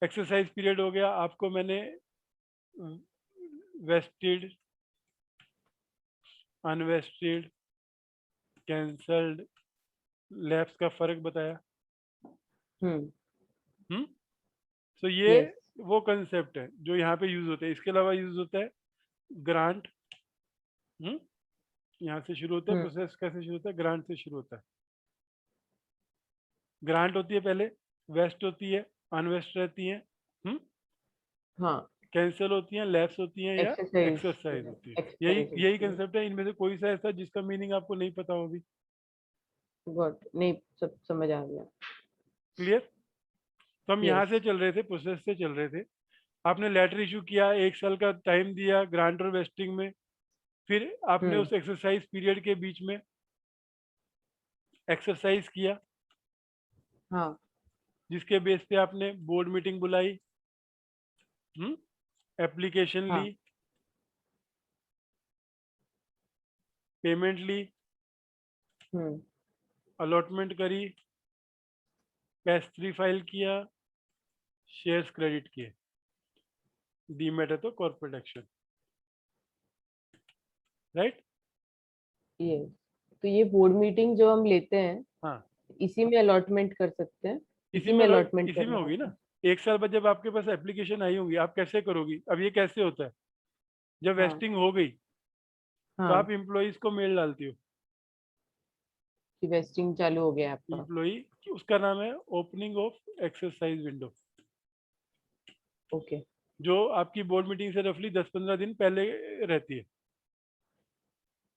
एक्सरसाइज पीरियड हो गया, आपको मैंने वेस्टेड, अनवेस्टेड, कैंसल्ड, लैप्स का फर्क बताया। हम्म सो ये यस वो कंसेप्ट है जो यहाँ पे यूज होते हैं। इसके अलावा यूज होता है ग्रांट। यहाँ से शुरू होता है प्रोसेस, कैसे शुरू होता है, ग्रांट से शुरू होता है। ग्रांट होती है पहले, वेस्ट होती है, अनवेस्ट रहती है, हाँ कैंसिल होती हैं, लैप्स होती हैं, या एक्सरसाइज एक्सरसाइज होती है। यही एक्सरसाइज यही कंसेप्ट है। इनमें से कोई सा ऐसा जिसका मीनिंग आपको नहीं पता होगी? गॉट नहीं सब समझ आ गया क्लियर? तो हम यहाँ यस से चल रहे थे, प्रोसेस से चल रहे थे। आपने लेटर इशू किया, 1 साल का टाइम दिया ग्रांट और वेस्टिंग में, फिर आपने उस एक्सरसाइज पीरियड के बीच में एक्सरसाइज किया, हाँ जिसके बेस पे आपने बोर्ड मीटिंग बुलाई, एप्लीकेशन ली, हाँ पेमेंट ली, हम्म अलॉटमेंट करी, कैश 3 फाइल किया, शेयर्स क्रेडिट किए। डीमेट है तो कॉर्पोरेट एक्शन, राइट। यस तो ये बोर्ड मीटिंग जो हम लेते हैं हाँ, इसी में अलॉटमेंट कर सकते हैं इसी इसी में में अलॉटमेंट इसी में करना होगी होता ना। है 1 साल बाद जब आपके पास एप्लीकेशन आई होगी, आप कैसे करोगी? अब ये कैसे होता है, जब हाँ वेस्टिंग हो गई तो हाँ आप इम्प्लॉइज को मेल डालती हो। कि वेस्टिंग चालू हो गया आपका इम्प्लॉई, उसका नाम है opening of exercise window, okay जो आपकी बोर्ड मीटिंग से रफली 10-15 दिन पहले रहती है।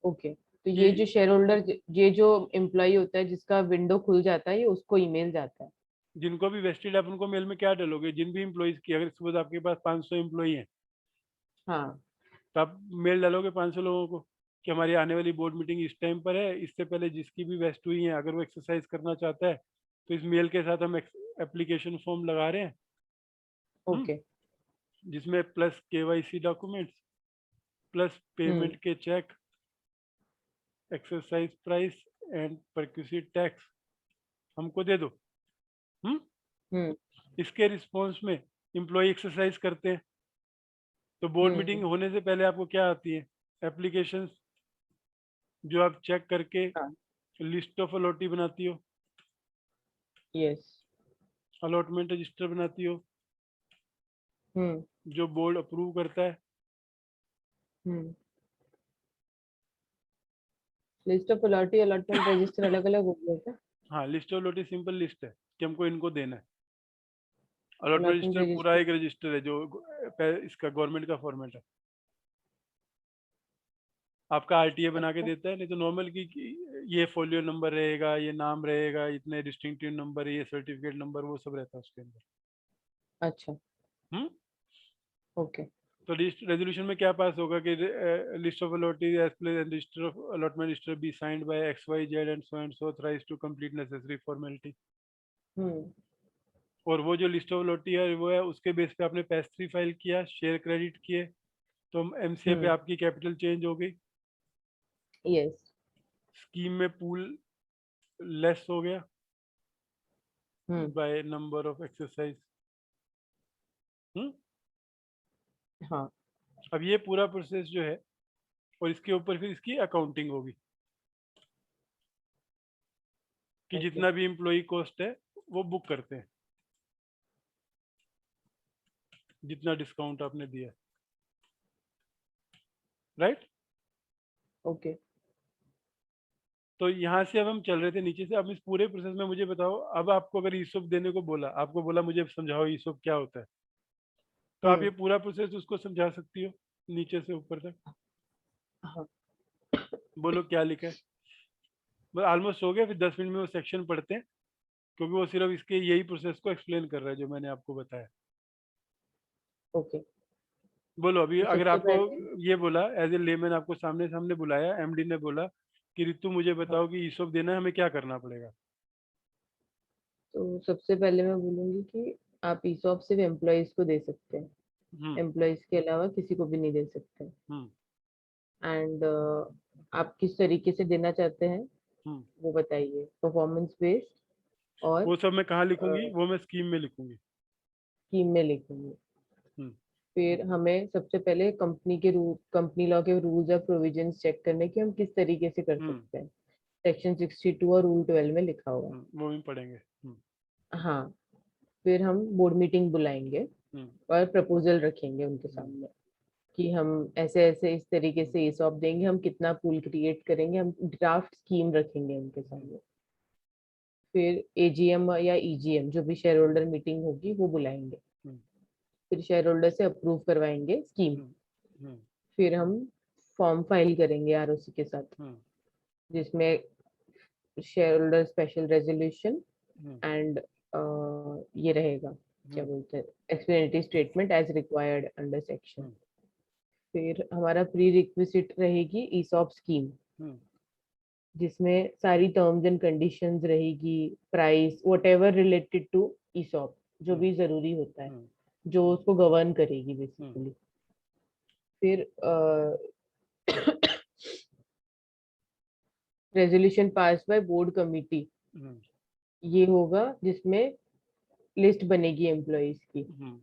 ओके तो कि ये जो शेयर होल्डर ये जो एम्प्लॉय होता है जिसका विंडो खुल जाता है ये उसको ईमेल जाता है जिनको भी वेस्टेड, आप उनको मेल में क्या डालोगे? जिन भी इम्प्लॉइज की, अगर सपोज आपके पास 500 इम्प्लॉई हैं, हाँ तो आप मेल डालोगे 500 लोगों को कि हमारी आने वाली बोर्ड मीटिंग इस टाइम पर है, इससे पहले जिसकी भी वेस्ट हुई है, अगर वो एक्सरसाइज करना चाहता है तो इस मेल के साथ हम एप्लीकेशन फॉर्म लगा रहे हैं, ओके जिसमें plus KYC documents, plus hmm payment के cheque, exercise price and perquisite tax हमको दे दो। हम्म इसके रिस्पॉन्स में इम्प्लॉय एक्सरसाइज करते हैं। तो बोर्ड मीटिंग हम्म होने से पहले आपको क्या आती है? एप्लीकेशंस, जो आप चेक करके हाँ लिस्ट ऑफ अलॉटी बनाती हो, यस अलॉटमेंट रजिस्टर बनाती हो, हम्म जो बोर्ड अप्रूव करता है। हम्म list of allottee allotment register अलग अलग हो गया क्या हाँ, list of allottee simple list है कि हमको इनको देना है। अलॉटमेंट अलॉटमेंट रजिस्टर पूरा रजिस्टर एक रजिस्टर है जो इसका गवर्नमेंट का फॉर्मेट है। आपका आरटीए बना के अच्छा देता है, नहीं तो नॉर्मल की ये फोलियो नंबर रहेगा, ये नाम रहेगा, इतने डिस्टिंक्टिव नंबर, ये सर्टिफिकेट नंबर, वो सब रहता है उसके अंदर। अच्छा हम्म ओके तो रेजोल्यूशन में क्या पास होगा कि list of allottees as place and register of allotment register be signed by XYZ and so authorised to complete necessary formality. हम्म और वो जो लिस्ट ऑफ अलॉटी है वो है, उसके बेस पे आपने पैस 3 फाइल किया, शेयर क्रेडिट किए, तो एमसीए पे हम्म आपकी कैपिटल चेंज हो गई। यस स्कीम में पूल लेस हो गया हम्म। By number of exercise. हाँ। अब ये पूरा प्रोसेस जो है, और इसके ऊपर फिर इसकी अकाउंटिंग होगी कि ओके। जितना भी एम्प्लॉय कॉस्ट है वो बुक करते हैं, जितना डिस्काउंट आपने दिया, राइट। ओके। तो यहाँ से अब हम चल रहे थे नीचे से। अब इस पूरे प्रोसेस में मुझे बताओ, अब आपको अगर ईसॉप देने को बोला, आपको बोला मुझे समझाओ ईसॉप क्या होता है, तो आप हम्म। ये पूरा प्रोसेस उसको समझा सकती हो नीचे से ऊपर तक। हाँ। बोलो क्या लिखा है। बस ऑलमोस्ट हो गया, फिर 10 मिनट में वो सेक्शन पढ़ते हैं, क्योंकि वो सिर्फ इसके यही प्रोसेस को एक्सप्लेन कर रहा है जो मैंने आपको बताया। ओके। बोलो अभी, तो अगर सबसे आपको पहले ये बोला एज ए लेमैन, आपको सामने सामने बुलाया, एमडी ने बोला कि रितु मुझे हाँ, बताओ कि ईसॉप देना है, हमें क्या करना पड़ेगा। तो सबसे पहले मैं बोलूंगी कि आप ESOP सिर्फ एम्प्लॉयज को दे सकते हैं, हम्म। एम्प्लॉयज के अलावा किसी को भी नहीं दे सकते। हम्म। एंड आप किस तरीके से देना चाहते हैं हम्म। वो बताइए, परफॉर्मेंस बेस्ड और वो सब मैं कहाँ लिखूंगी, वो मैं स्कीम में लिखूंगी। स्कीम में लिखेंगे। हम्म। फिर हमें सबसे पहले कंपनी के रूल, कंपनी लॉ के रूल्स और प्रोविजंस चेक करने की हम किस तरीके से कर हम्म। सकते हैं। सेक्शन 62 और रूल 12 में लिखा हुआ है। वो भी पढ़ेंगे। हाँ। फिर हम बोर्ड मीटिंग बुलाएंगे हम्म। और प्रपोजल रखेंगे उनके हम्म। सामने कि हम ऐसे ऐसे इस तरीके हम्म। से ESOP देंगे, हम कितना पूल क्रिएट करेंगे, हम ड्राफ्ट स्कीम रखेंगे उनके हम्म। सामने। फिर AGM या EGM जो भी शेयर होल्डर मीटिंग होगी वो बुलाएंगे। हम्म। फिर शेयर होल्डर से अप्रूव करवाएंगे स्कीम। हम्म। हम्म। फिर हम फॉर्म फाइल करेंगे ROC के साथ, हम्म। जिसमें shareholder special resolution hmm. And ये रहेगा, क्या हम्म। बोलते हैं, explanatory statement as required under section. हम्म। फिर हमारा प्री रिक्विजिट रहेगी ESOP स्कीम, हम्म। जिसमें सारी टर्म्स एंड कंडीशंस रहेगी, price, whatever related to ESOP, जो हम्म। भी जरूरी होता है, हम्म। जो उसको गवर्न करेगी हम्म। बेसिकली। फिर resolution pass by board committee, हम्म। ये होगा जिसमें लिस्ट बनेगी एम्प्लॉयज की हम्म।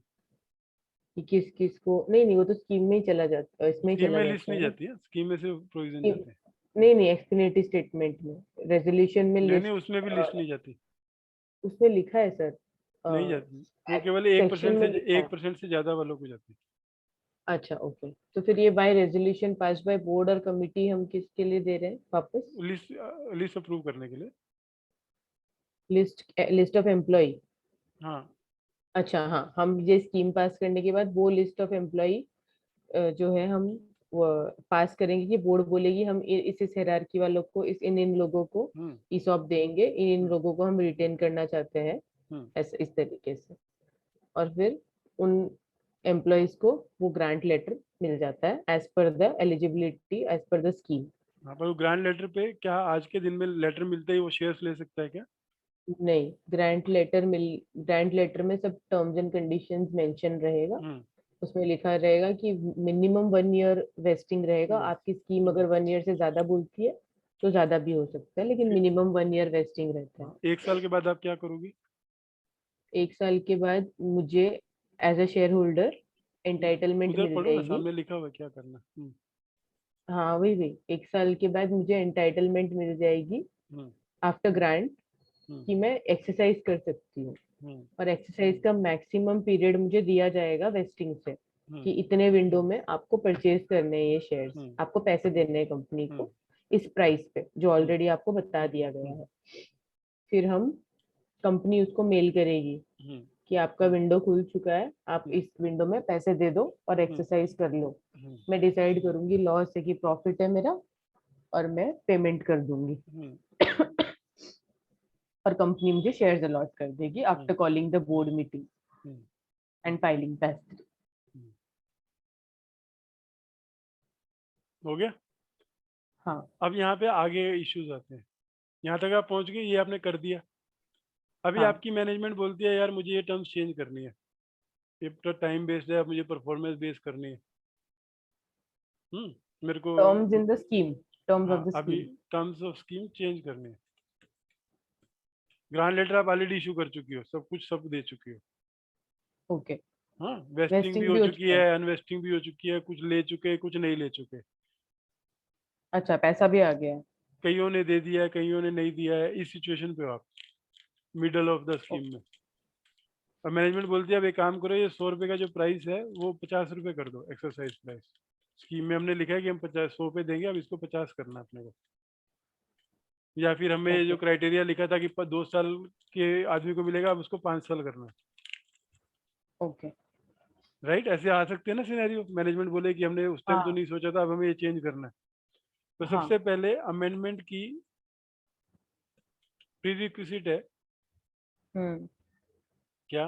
कि किस किस को, नहीं नहीं वो तो स्कीम में ही चला जाता है, इसमें ही स्कीम चला में लिस्ट जाता नहीं है ना। जाती है, स्कीम में सिर्फ प्रोविजन स्कीम, जाते हैं। नहीं नहीं एक्सप्लेनेटरी स्टेटमेंट में, रेजोल्यूशन में नहीं नहीं, लिस्ट, उसमें भी लिस्ट नहीं जाती। उसमें लिखा है सर, नहीं जाती, वो केवल एक सेक्शन परसेंट से में लिखा है। 1% से ज्यादा वालों को जाती अच्छा ओके, तो फिर ये by resolution pass by board और कमिटी हम किसके लिए दे रहे हैं वापस? है। लिस्ट, लिस्ट अप्रूव करने के लिए। List, list of employee. हाँ। अच्छा हाँ, हम ये स्कीम पास करने के बाद वो लिस्ट ऑफ एम्प्लॉय जो है हम वो पास करेंगे कि बोर्ड बोलेगी हम इस हायरार्की वालों को, इस इन इन लोगों को हम्म। ESOP देंगे, इन इन हम्म। लोगों को हम रिटेन करना चाहते हैं, हम्म। ऐसे इस तरीके से। और फिर उन एम्प्लॉयज को वो ग्रांट लेटर मिल जाता है as per the eligibility, as per the scheme. हाँ, पर वो ग्रांड लेटर पे क्या आज के दिन में लेटर मिलते ही वो शेयर्स ले सकता है क्या। नहीं, ग्रांट लेटर में सब टर्म्स एंड कंडीशंस मेंशन रहेगा। हम्म। उसमें लिखा रहेगा कि मिनिमम 1 ईयर वेस्टिंग रहेगा, बस। आपकी स्कीम अगर 1 ईयर से ज्यादा बोलती है तो ज्यादा भी हो सकता है, लेकिन फिर मिनिमम 1 ईयर वेस्टिंग रहता है। 1 साल के बाद आप क्या करोगी। 1 साल के बाद मुझे as a share holder entitlement उधर मिल पढ़ो ना, जाएगी। सामने लिखा हुआ है क्या करना। हाँ वही वही, 1 साल के बाद मुझे एंटाइटलमेंट मिल जाएगी हम्म। आफ्टर ग्रांट, हम्म। कि मैं एक्सरसाइज कर सकती हूँ। हम्म। और एक्सरसाइज का मैक्सिमम पीरियड मुझे दिया जाएगा वेस्टिंग से, हम्म। कि इतने विंडो में आपको परचेज करने हैं ये शेयर्स, हम्म। आपको पैसे देने हैं कंपनी हम्म। को इस प्राइस पे जो हम्म। ऑलरेडी आपको बता दिया गया हम्म। है। फिर हम, कंपनी उसको मेल करेगी हम्म। कि आपका विंडो खुल चुका है, आप हम्म। इस विंडो में पैसे दे दो और हम्म। एक्सरसाइज कर लो। हम्म। मैं डिसाइड करूंगी लॉस है कि प्रॉफिट है मेरा, और मैं पेमेंट कर दूंगी। हम्म। और कंपनी मुझे शेयर्स अलॉट कर देगी हम्म। After calling the board meeting hmm. And filing पैसे। हम्म। हो गया। हाँ। अब यहाँ पे आगे इश्यूज आते हैं। यहाँ तक आप पहुंच गए, ये आपने कर दिया। अभी हाँ, आपकी मैनेजमेंट बोलती है यार मुझे ये टर्म्स चेंज करनी है, ये तो टाइम बेस्ड है, अब मुझे परफॉर्मेंस बेस्ड करनी है। मेरे को। Terms in the scheme, terms हाँ, ऑफ द अभी scheme. Terms of scheme change करनी है। ग्रांट लेटर आप ऑलरेडी इशू कर चुकी हो, सब कुछ सब दे चुकी हो। ओके, हाँ, वेस्टिंग भी हो चुकी है, अनवेस्टिंग भी हो चुकी है, कुछ ले चुके, कुछ नहीं ले चुके। अच्छा, पैसा भी आ गया है। कईयों ने दे दिया है, कईयों ने नहीं दिया है। इस सिचुएशन पे हो आप, मिडल ऑफ द स्कीम में। और मैनेजमेंट बोलती है अब एक काम करो, ये 100 रुपए का जो प्राइस है वो 50 रुपए कर दो, एक्सरसाइज प्राइस। स्कीम में हमने लिखा है कि हम 100 पे देंगे, अब इसको 50 करना है अपने को। या फिर हमें जो ओके, क्राइटेरिया लिखा था कि 2 साल के आदमी को मिलेगा, अब उसको 5 साल करना है। ओके। राइट, ऐसे आ सकते हैं ना सिनेरियो। मैनेजमेंट बोले कि हमने उस टाइम तो हाँ, नहीं सोचा था, अब हमें ये चेंज करना है। तो हाँ। सबसे पहले अमेंडमेंट की प्रीरिक्विजिट है क्या?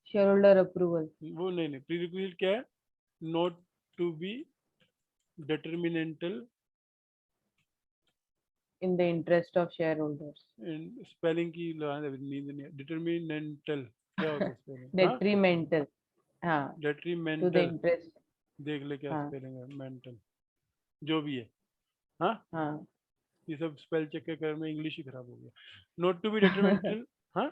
Share holder approval. वो नहीं, प्रीरिक्विजिट क्या है? Not to be detrimental in the interest of share holders. Spelling की नींद नहीं। डिटर्मिनेंटल क्या होता है स्पेलिंग? हाँ, डेट्रीमेंटल। हाँ, टू द डेट्रीमेंटल। इंटरेस्ट। देख ले क्या हाँ, स्पेलिंग है, मेंटल जो भी है। हाँ, हाँ, ये सब स्पेल चेक के कर में इंग्लिश ही खराब हो गया। नॉट टू बी डिटर्मिनेंटल, हाँ,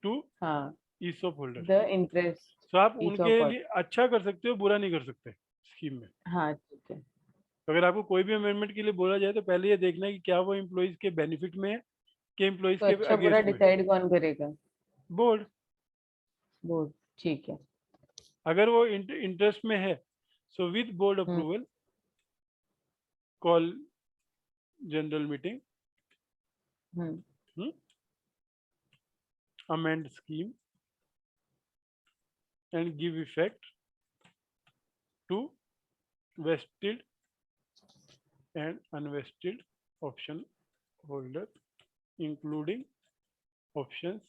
टू हाँ। ESOP holder. द इंटरेस्ट तो आप इज उनके ऑफ। लिए अच्छा कर सकते हो, बुरा नहीं कर सकते स्कीम में। हाँ, ठीक है। तो अगर आपको कोई भी अमेंडमेंट के लिए बोला जाए तो पहले ये देखना है कि क्या वो एम्प्लॉइज के बेनिफिट में है कि एम्प्लॉइज तो के अच्छा बुरा अगेंस्ट में। डिसाइड कौन करेगा? बोर्ड। बोर्ड। ठीक है। अगर वो इंटरेस्ट में है, so with board hmm, approval call general meeting, hmm. amend scheme and give effect to vested and unvested option holder, including options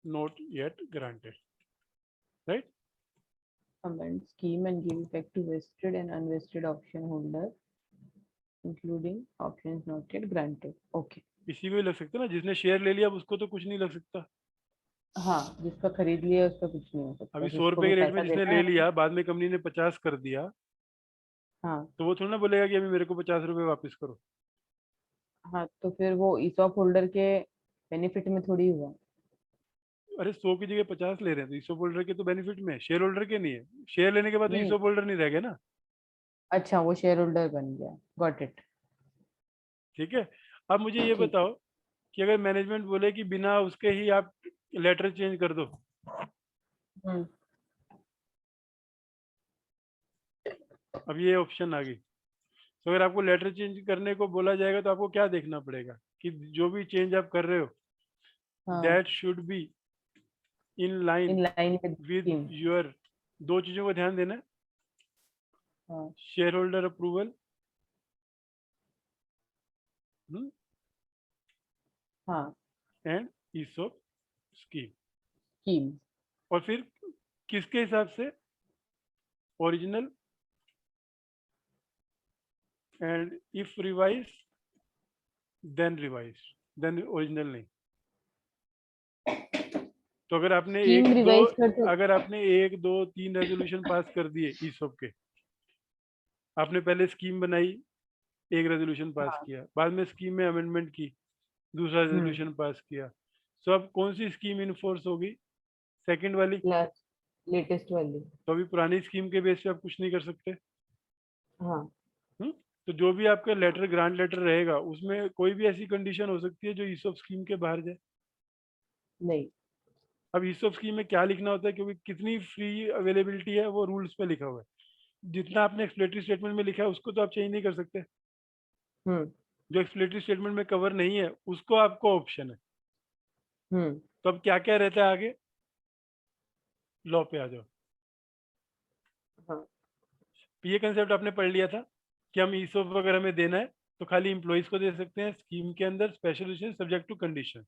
not yet granted. Right? Amend scheme and give effect to vested and unvested option holder, including options not yet granted. Okay. इसी को ही लग सकता है ना, जिसने शेयर ले लिया अब उसको तो कुछ नहीं लग सकता। हाँ, जिसका खरीद लिया उसका कुछ नहीं हो सकता, अभी 100 जिसको रुपए भी के रेट में पैसा जिसने देना ले है। लिया, बाद में कंपनी ने 50 कर दिया, हाँ, तो वो थोड़ा ना बोलेगा कि अभी मेरे को 50 रुपए वापस करो। हाँ। तो फिर वो ईसॉप होल्डर के बेनिफिट में थोड़ी हुआ। अरे 100 की जगह 50 ले रहे हैं तो ईसॉप होल्डर के तो बेनिफिट में है, शेयर होल्डर के नहीं है। शेयर लेने के बाद तो नहीं। ईसॉप होल्डर नहीं रह गए ना। अच्छा, वो शेयर होल्डर बन गया। Got it. ठीक है। अब मुझे ये ठीक है। बताओ कि अगर मैनेजमेंट बोले कि बिना उसके ही आप लेटर चेंज कर दो, हम्म, अब ये ऑप्शन आ गई। तो अगर आपको लेटर चेंज करने को बोला जाएगा तो आपको क्या देखना पड़ेगा कि जो भी चेंज आप कर रहे हो, हाँ। That should be in line in line with with scheme. Your, दो चीजों को ध्यान देना है, हाँ, शेयर होल्डर अप्रूवल हाँ। And ESOP scheme. स्कीम। और फिर किसके हिसाब से? Original and if revise then original नहीं। तो अगर आपने स्कीम रिवाइज कर अगर सकते। आपने 1 2 3 रेजोल्यूशन पास कर दिए ईसॉप के, आपने पहले स्कीम बनाई, एक रेजोल्यूशन पास हाँ। किया, बाद में स्कीम में अमेंडमेंट की, दूसरा हम्म। रेजोल्यूशन पास किया, तो अब कौन सी स्कीम इनफोर्स होगी? सेकंड वाली। लास्ट, लेटेस्ट वाली। तो अभी पुरानी स्कीम के बेस पे आप कुछ नहीं कर सकते। हाँ। हम्म? तो जो भी आपका लेटर, ग्रांट लेटर रहेगा, उसमें कोई भी ऐसी कंडीशन हो सकती है जो ईसॉप स्कीम के बाहर जाए। नहीं। अब ईसॉप स्कीम में क्या लिखना होता है, क्योंकि कितनी फ्री अवेलेबिलिटी है वो रूल्स में लिखा हुआ है। जितना आपने एक्सप्लेटरी स्टेटमेंट में लिखा है उसको तो आप चेंज नहीं कर सकते। हम्म, जो एक्सप्लेटरी स्टेटमेंट में कवर नहीं है उसको आपको ऑप्शन है। हम्म। तो अब क्या क्या रहता है आगे? लॉ पे आ जाओ। हाँ, ये कंसेप्ट आपने पढ़ लिया था कि हम ईसॉप वगैरह में देना है तो खाली इंप्लॉइज को दे सकते हैं, स्कीम के अंदर स्पेशल सब्जेक्ट टू कंडीशन।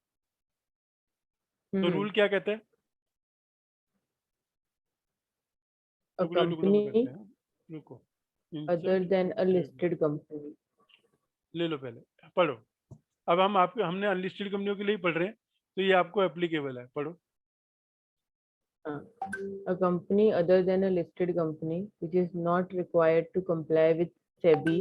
तो हम्म। रूल क्या कहता है? A टुकड़े टुकड़ों में करते company हैं। रुको, other insert than a table listed company. ले लो, पहले पढ़ो। अब हम आपके हमने अनलिस्टेड कंपनियों के लिए ही पढ़ रहे हैं, तो ये आपको एप्लीकेबल है, पढ़ो। A company other than a listed company which is not required to comply with SEBI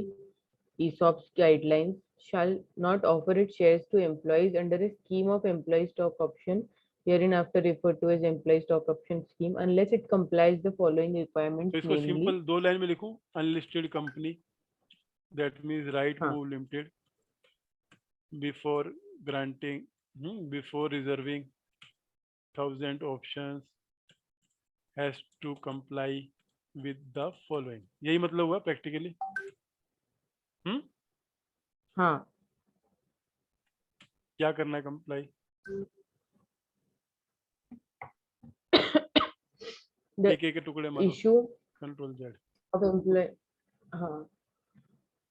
ESOP's guidelines shall not offer its shares to employees under a scheme of employee stock option, hereinafter referred to as employee stock option scheme, unless it complies the following तो requirements, इसको namely. सिंपल 2 लाइन में लिखूं, unlisted company, that means right हाँ. Move limited, before granting, before reserving 1000 options has to comply with the following. यही मतलब हुआ प्रैक्टिकली। हाँ. क्या करना है कंप्लाई? The एक एक टुकड़े मारो, issue control Z. of employee. हाँ.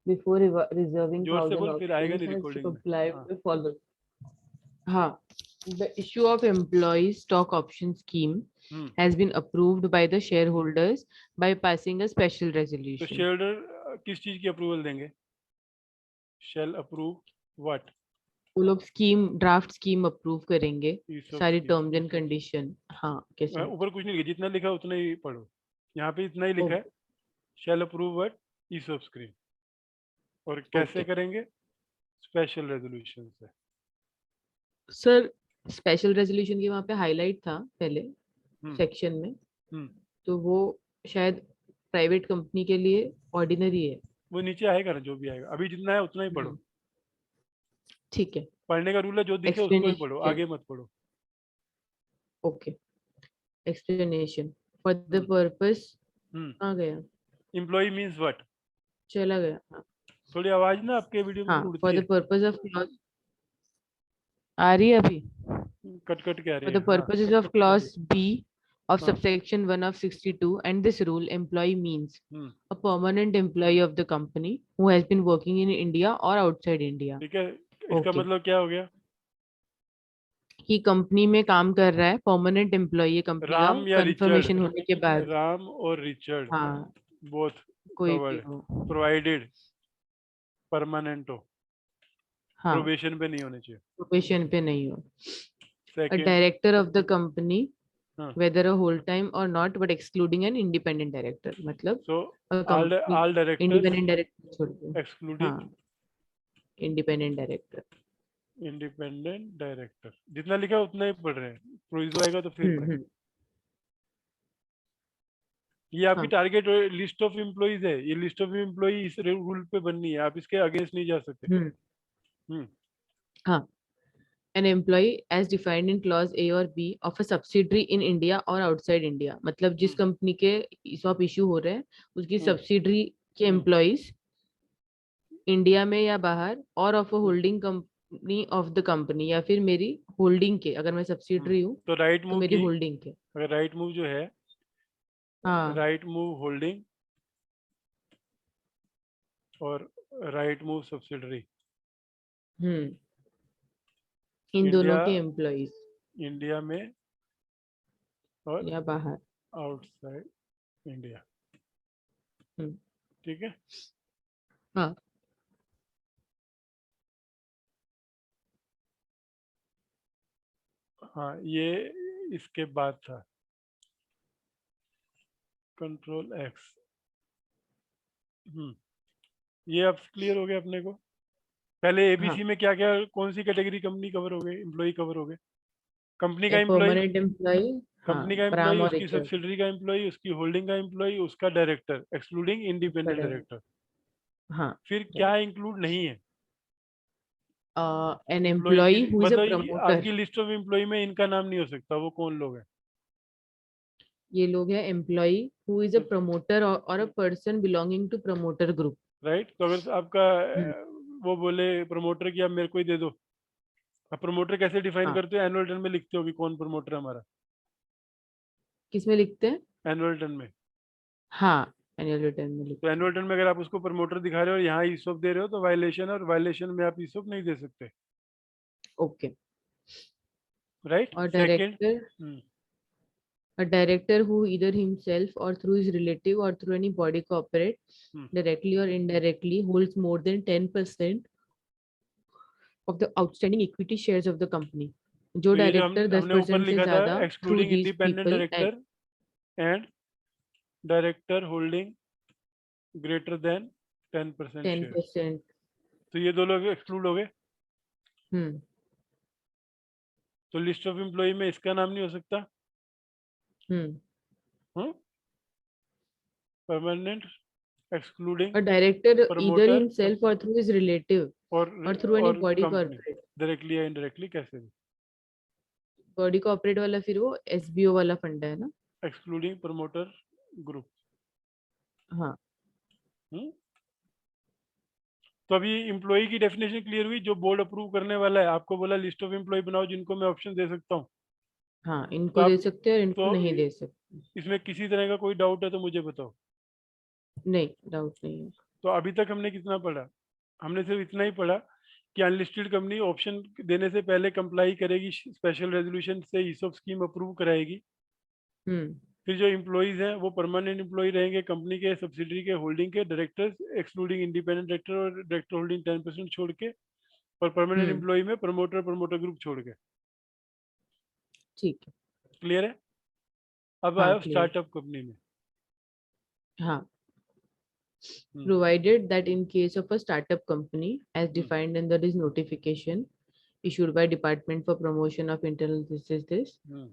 Before reserving जोर से 1000 बोल, फिर आएगा options नहीं has to रिकॉर्डिंग में। comply हाँ, with the following. हाँ. The issue of employee stock option scheme has been approved by the shareholders by passing a special तो resolution. शेयर होल्डर किस चीज की अप्रूवल देंगे? शैल अप्रूव व्हाट? वो लोग स्कीम, ड्राफ्ट स्कीम अप्रूव करेंगे, ESOP सारी scheme। Terms and condition. हाँ, कैसे? ऊपर कुछ नहीं लिखा, जितना लिखा है उतना ही पढ़ो। यहाँ पे इतना ही लिखा है, okay. Shall approve what? ESOP scheme। और कैसे ओके. करेंगे? स्पेशल रेजोल्यूशन से। सर, स्पेशल रेजोल्यूशन की वहाँ पे हाईलाइट था पहले सेक्शन में, तो वो शायद प्राइवेट कंपनी के लिए ऑर्डिनरी है। वो नीचे आएगा ना, जो भी आएगा। अभी जितना है उतना ही पढ़ो। ठीक है। पढ़ने का रूल है, जो दिखे उसको ही पढ़ो, आगे मत पढ़ो। Okay. Explanation for the purpose. आ गया। Employee means what? चला गया। हाँ, थोड़ी आवाज ना आपके वीडियो में हाँ, उड़ती फॉर है। द पर्पस ऑफ क्लॉज आ रही है अभी। कट कट के आ रही For है। the purposes of clause B of subsection 1 of 62 and this rule, employee means a permanent employee of the company who has been working in India or outside India. ठीक है, इसका मतलब क्या हो गया? कि कंपनी में काम कर रहा है, परमानेंट एम्प्लॉई है कंपनी का, राम या रिचर्ड? कंफर्मेशन होने के बाद। राम और रिचर्ड, हाँ, बोथ कोई भी कवर्ड, हो। प्रोवाइडेड परमानेंट हो, हाँ, प्रोबेशन पे नहीं होने चाहिए। प्रोबेशन पे नहीं हो। A second, director of the company, whether a whole time or not, but excluding an independent director. मतलब so a company all directors independent director छोड़ दो। excluding हाँ, independent director। Independent director. जितना लिखा है उतना ही पढ़ रहे हैं, प्रोविजो आएगा तो फिर पढ़ें। ये आपकी टारगेट लिस्ट ऑफ एम्प्लॉइज है, ये लिस्ट ऑफ एम्प्लॉई इस रूल पे बननी है, आप इसके अगेंस्ट नहीं जा सकते। हाँ, an employee as defined in clause A or B of a subsidiary in India or outside India। मतलब जिस कंपनी के ESOP इशू हो रहे हैं उसकी सब्सिडरी के एम्प्लॉइज इंडिया में या बाहर, और of a holding company of the company, या फिर मेरी होल्डिंग के, अगर मैं सब्सिडरी हूँ तो राइट मूव मेरी होल्डिंग के। अगर राइट मूव जो है, राइट मूव होल्डिंग और राइट मूव सब्सिडरी, इन दोनों के एम्प्लॉइज इंडिया में और या बाहर, आउटसाइड इंडिया। ठीक है। हाँ, हाँ, ये इसके बाद था कंट्रोल एक्स। ये अब क्लियर हो गया अपने को। पहले एबीसी में क्या क्या, कौन सी कैटेगरी कंपनी कवर हो गए, एम्प्लॉय कवर हो गए? कंपनी का एम्प्लॉय, परमानेंट एम्प्लॉय, कंपनी का एम्प्लॉय, उसकी सब्सिडरी का एम्प्लॉय, उसकी होल्डिंग का एम्प्लॉय, उसका डायरेक्टर एक्सक्लूडिंग इंडिपेंडेंट डायरेक्टर। हाँ, फिर क्या इंक्लूड नहीं है? An employee who is a मतलब प्रमोटर। आपकी लिस्ट ऑफ एम्प्लॉय में इनका नाम नहीं हो सकता, वो कौन लोग हैं? ये लोग हैं employee who is a promoter और a person belonging to promoter group. Right. तो अगर आपका वो बोले प्रमोटर की, आप मेरे को ही दे दो, आप प्रमोटर कैसे डिफाइन करते हो? एनुअल रिटर्न में लिखते हो कि कौन प्रमोटर है हमारा? किस में लिखते हैं? एनुअल रिटर्न में। हाँ, एनुअल रिटर्न में लिखते तो एनुअल रिटर्न में अगर आप उसको प्रमोटर दिखा रहे हो और यहाँ ईसोप दे रहे हो तो वायलेशन, और वायलेशन में आप ईसोप नहीं दे सकते। ओके। राइट। और second, a director who either himself or through his relative or through any body corporate directly or indirectly holds more than 10% of the outstanding equity shares of the company। जो तो ये जो डायरेक्टर हमने ऊपर 10% से लिखा था, ज्यादा through excluding these independent people director and director holding greater than 10% share. 10%। तो ये 2 लोग एक्सक्लूड हो गए। हम्म तो लिस्ट ऑफ एम्प्लॉय में इसका नाम नहीं हो सकता। Permanent excluding A director either promoter himself or through his relative और or through any body company, corporate. Directly या इनडायरेक्टली कैसे भी। बॉडी कॉर्पोरेट वाला फिर वो एसबीओ वाला फंड है ना। Excluding promoter group. हाँ तो अभी एम्प्लॉय की डेफिनेशन क्लियर हुई। जो बोर्ड अप्रूव करने वाला है, आपको बोला लिस्ट ऑफ एम्प्लॉय बनाओ जिनको मैं ऑप्शन दे सकता हूँ। हाँ, तो इनको दे आप सकते हैं और इनको तो नहीं दे सकते। इसमें किसी तरह का कोई डाउट है तो मुझे बताओ। नहीं, डाउट नहीं है। तो अभी तक हमने कितना पढ़ा? हमने सिर्फ इतना ही पढ़ा कि अनलिस्टेड कंपनी ऑप्शन देने से पहले कंप्लाई करेगी स्पेशल रेजोल्यूशन से, ईसॉप स्कीम अप्रूव कराएगी। हम्म फिर जो इम्प्लॉइज हैं वो परमानेंट एम्प्लॉय रहेंगे कंपनी के सब्सिडरी के होल्डिंग के, डायरेक्टर्स एक्सक्लूडिंग इंडिपेंडेंट डायरेक्टर और डायरेक्टर होल्डिंग 10% छोड़ के, और परमानेंट हम्म एम्प्लॉय में प्रमोटर प्रमोटर ग्रुप छोड़ के। ठीक है। क्लियर है? अब हाँ, आयो क्लियर। स्टार्टअप कंपनी में। हाँ, हम्म provided that in case of a startup company as hmm defined under this notification issued by Department for Promotion of Internal, this hmm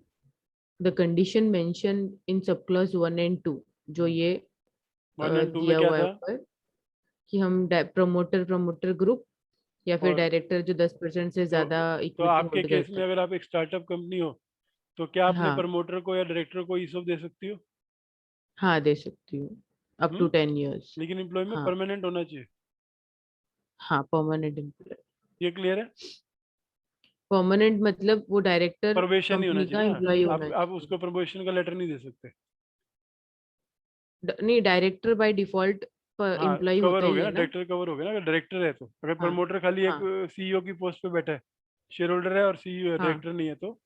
the condition mentioned in subclause 1 and 2 जो हम्म। ये 1 और 2 में दिया क्या हुआ है था? ऊपर कि हम प्रमोटर प्रमोटर ग्रुप या फिर और डायरेक्टर जो 10% से तो ज्यादा तो इक्विटी आपके होल्ड केस करता में अगर आप एक स्टार्टअप कंपनी हो तो क्या है। अपने हाँ, प्रमोटर को या डायरेक्टर को ईसॉप दे सकती हो? हाँ, दे सकती हूँ अप टू 10 years। लेकिन एम्प्लॉय में हाँ, परमानेंट होना चाहिए। हाँ, परमानेंट एम्प्लॉय। ये क्लियर है? परमानेंट मतलब वो डायरेक्टर प्रोबेशन नहीं होना कंपनी चाहिए का ना। एम्प्लॉय होना आप चाहिए। उसको प्रमोशन का लेटर नहीं दे सकते। नहीं, डायरेक्टर बाय डिफॉल्ट हाँ, एम्प्लॉय कवर होता हो ही गया है ना, ना। डायरेक्टर कवर हो गया ना। अगर डायरेक्टर है तो, अगर हाँ, प्रमोटर खाली एक हाँ, सीईओ की पोस्ट पे बैठा है, शेयर होल्डर है और सीईओ है, हाँ। डायरेक्टर नहीं है तो।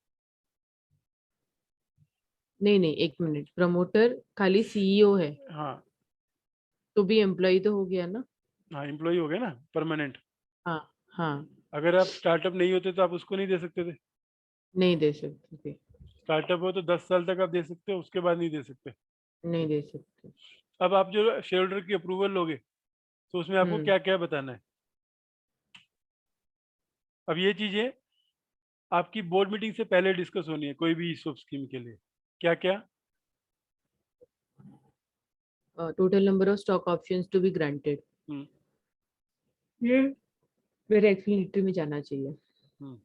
नहीं, नहीं, एक मिनट, प्रमोटर खाली सीईओ है हाँ तो भी एम्प्लॉय तो हो गया ना। हाँ, एम्प्लॉय हो गया ना परमानेंट। हाँ, हाँ, अगर आप स्टार्टअप नहीं होते तो आप उसको नहीं दे सकते थे। नहीं दे सकते थे। स्टार्टअप हो तो 10 साल तक आप दे सकते हो, उसके बाद नहीं दे सकते। नहीं दे सकते। अब आप जो शेयर होल्डर की अप्रूवल लोगे तो उसमें आपको हम्म क्या क्या बताना है? अब ये चीजें आपकी बोर्ड मीटिंग से पहले डिस्कस होनी है कोई भी ईसॉप स्कीम के लिए। क्या क्या? Total number of stock options to be granted, हम्म ये मेरे एक्सप्लेनेटरी में जाना चाहिए। हम्म।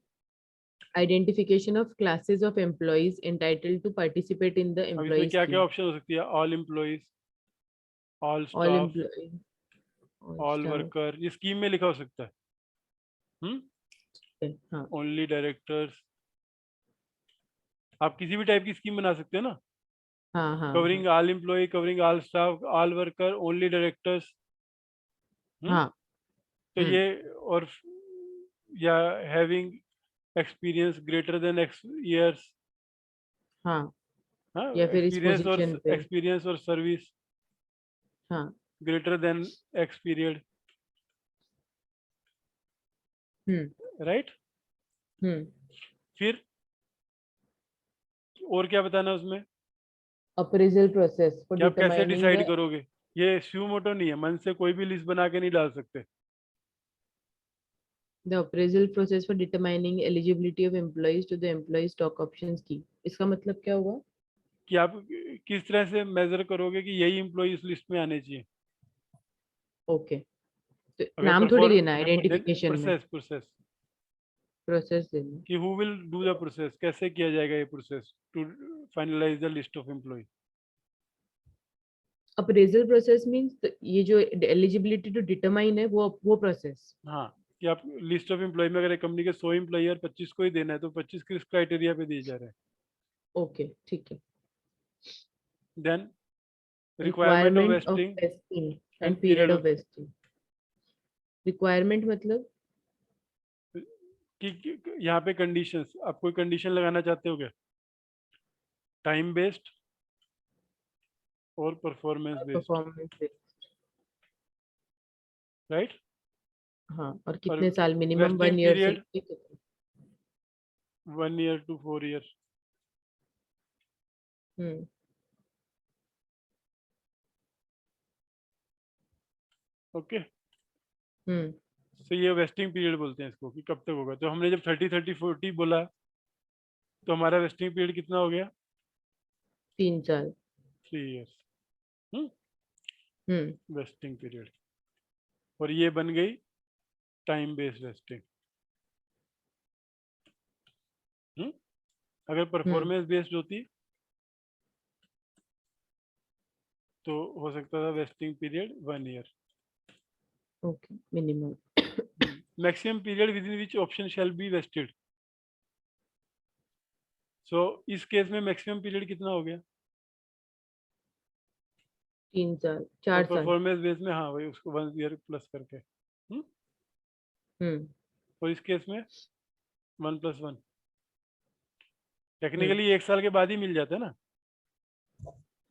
Identification of classes of employees entitled to participate in the अब इसमें एम्प्लॉय क्या क्या स्कीम। ऑप्शन हो सकती है? All employees, all all staff, employee, all all staff. Worker, ये स्कीम में लिखा हो सकता है। हाँ, ओनली डायरेक्टर्स। आप किसी भी टाइप की स्कीम बना सकते हैं ना। हाँ, हाँ, हाँ, covering all employ, covering all staff, all worker, only directors. हाँ। तो ये, और या having experience greater than x years. हाँ, हाँ, या फिर इस एक्सपीरियंस और पोजीशन पे। सर्विस हाँ। Greater than X period. हम्म राइट? हम्म फिर और क्या बताना है उसमें? अप्रेजल प्रोसेस फॉर कि आप कैसे डिटरमाइनिंग डिसाइड द करोगे? ये स्यू मोटो नहीं है, मन से कोई भी लिस्ट बना के नहीं डाल सकते। Appraisal process for determining eligibility of employees to the employee stock option scheme. इसका मतलब क्या हुआ? कि आप किस तरह से मेजर करोगे कि यही एम्प्लॉय इस लिस्ट में आने चाहिए। ओके, तो अगर नाम थोड़ी देना आइडेंटिफिकेशन में, प्रोसेस प्रोसेस प्रोसेस देना। कि who will do the process, कैसे किया जाएगा ये process to finalize the list of employee. Appraisal process means ये जो एलिजिबिलिटी टू डिटरमाइन है वो प्रोसेस। हाँ, कि आप लिस्ट ऑफ एम्प्लॉय में अगर एक कंपनी के 100 एम्प्लॉय और 25 को ही देना है तो 25 किस क्राइटेरिया पे दिए जा रहे हैं। ओके, ठीक है। Then requirement of requirement of vesting vesting and and period period of of, vesting. Requirement मतलब यहाँ पे कंडीशंस, आप कोई कंडीशन लगाना चाहते हो क्या? टाइम बेस्ड और परफॉर्मेंस बेस्ड। परफॉर्मेंस। राइट? हाँ, और और कितने साल, मिनिमम वेस्टिंग 1 year से पीरियड लेके 1 ईयर to 4 ईयर। हम्म ओके। हम्म तो ये वेस्टिंग पीरियड बोलते हैं इसको, कि कब तक होगा। तो हमने जब 30, 30, 40 बोला तो हमारा वेस्टिंग पीरियड कितना हो गया? 3 साल। 3 इयर्स हम्म वेस्टिंग पीरियड। और ये बन गई टाइम बेस्ड वेस्टिंग। अगर हम्म परफॉर्मेंस बेस्ड होती तो हो सकता था vesting period 1 year. Okay, minimum. Maximum period within which option shall be vested. So इस केस में मैक्सिमम पीरियड कितना हो गया? 3 साल, और 4 साल। परफॉर्मेंस बेस में, हाँ वही, उसको 1 ईयर प्लस करके। हम्म और इस केस में 1+1 हम्म टेक्निकली 1 साल के बाद ही मिल जाता है ना।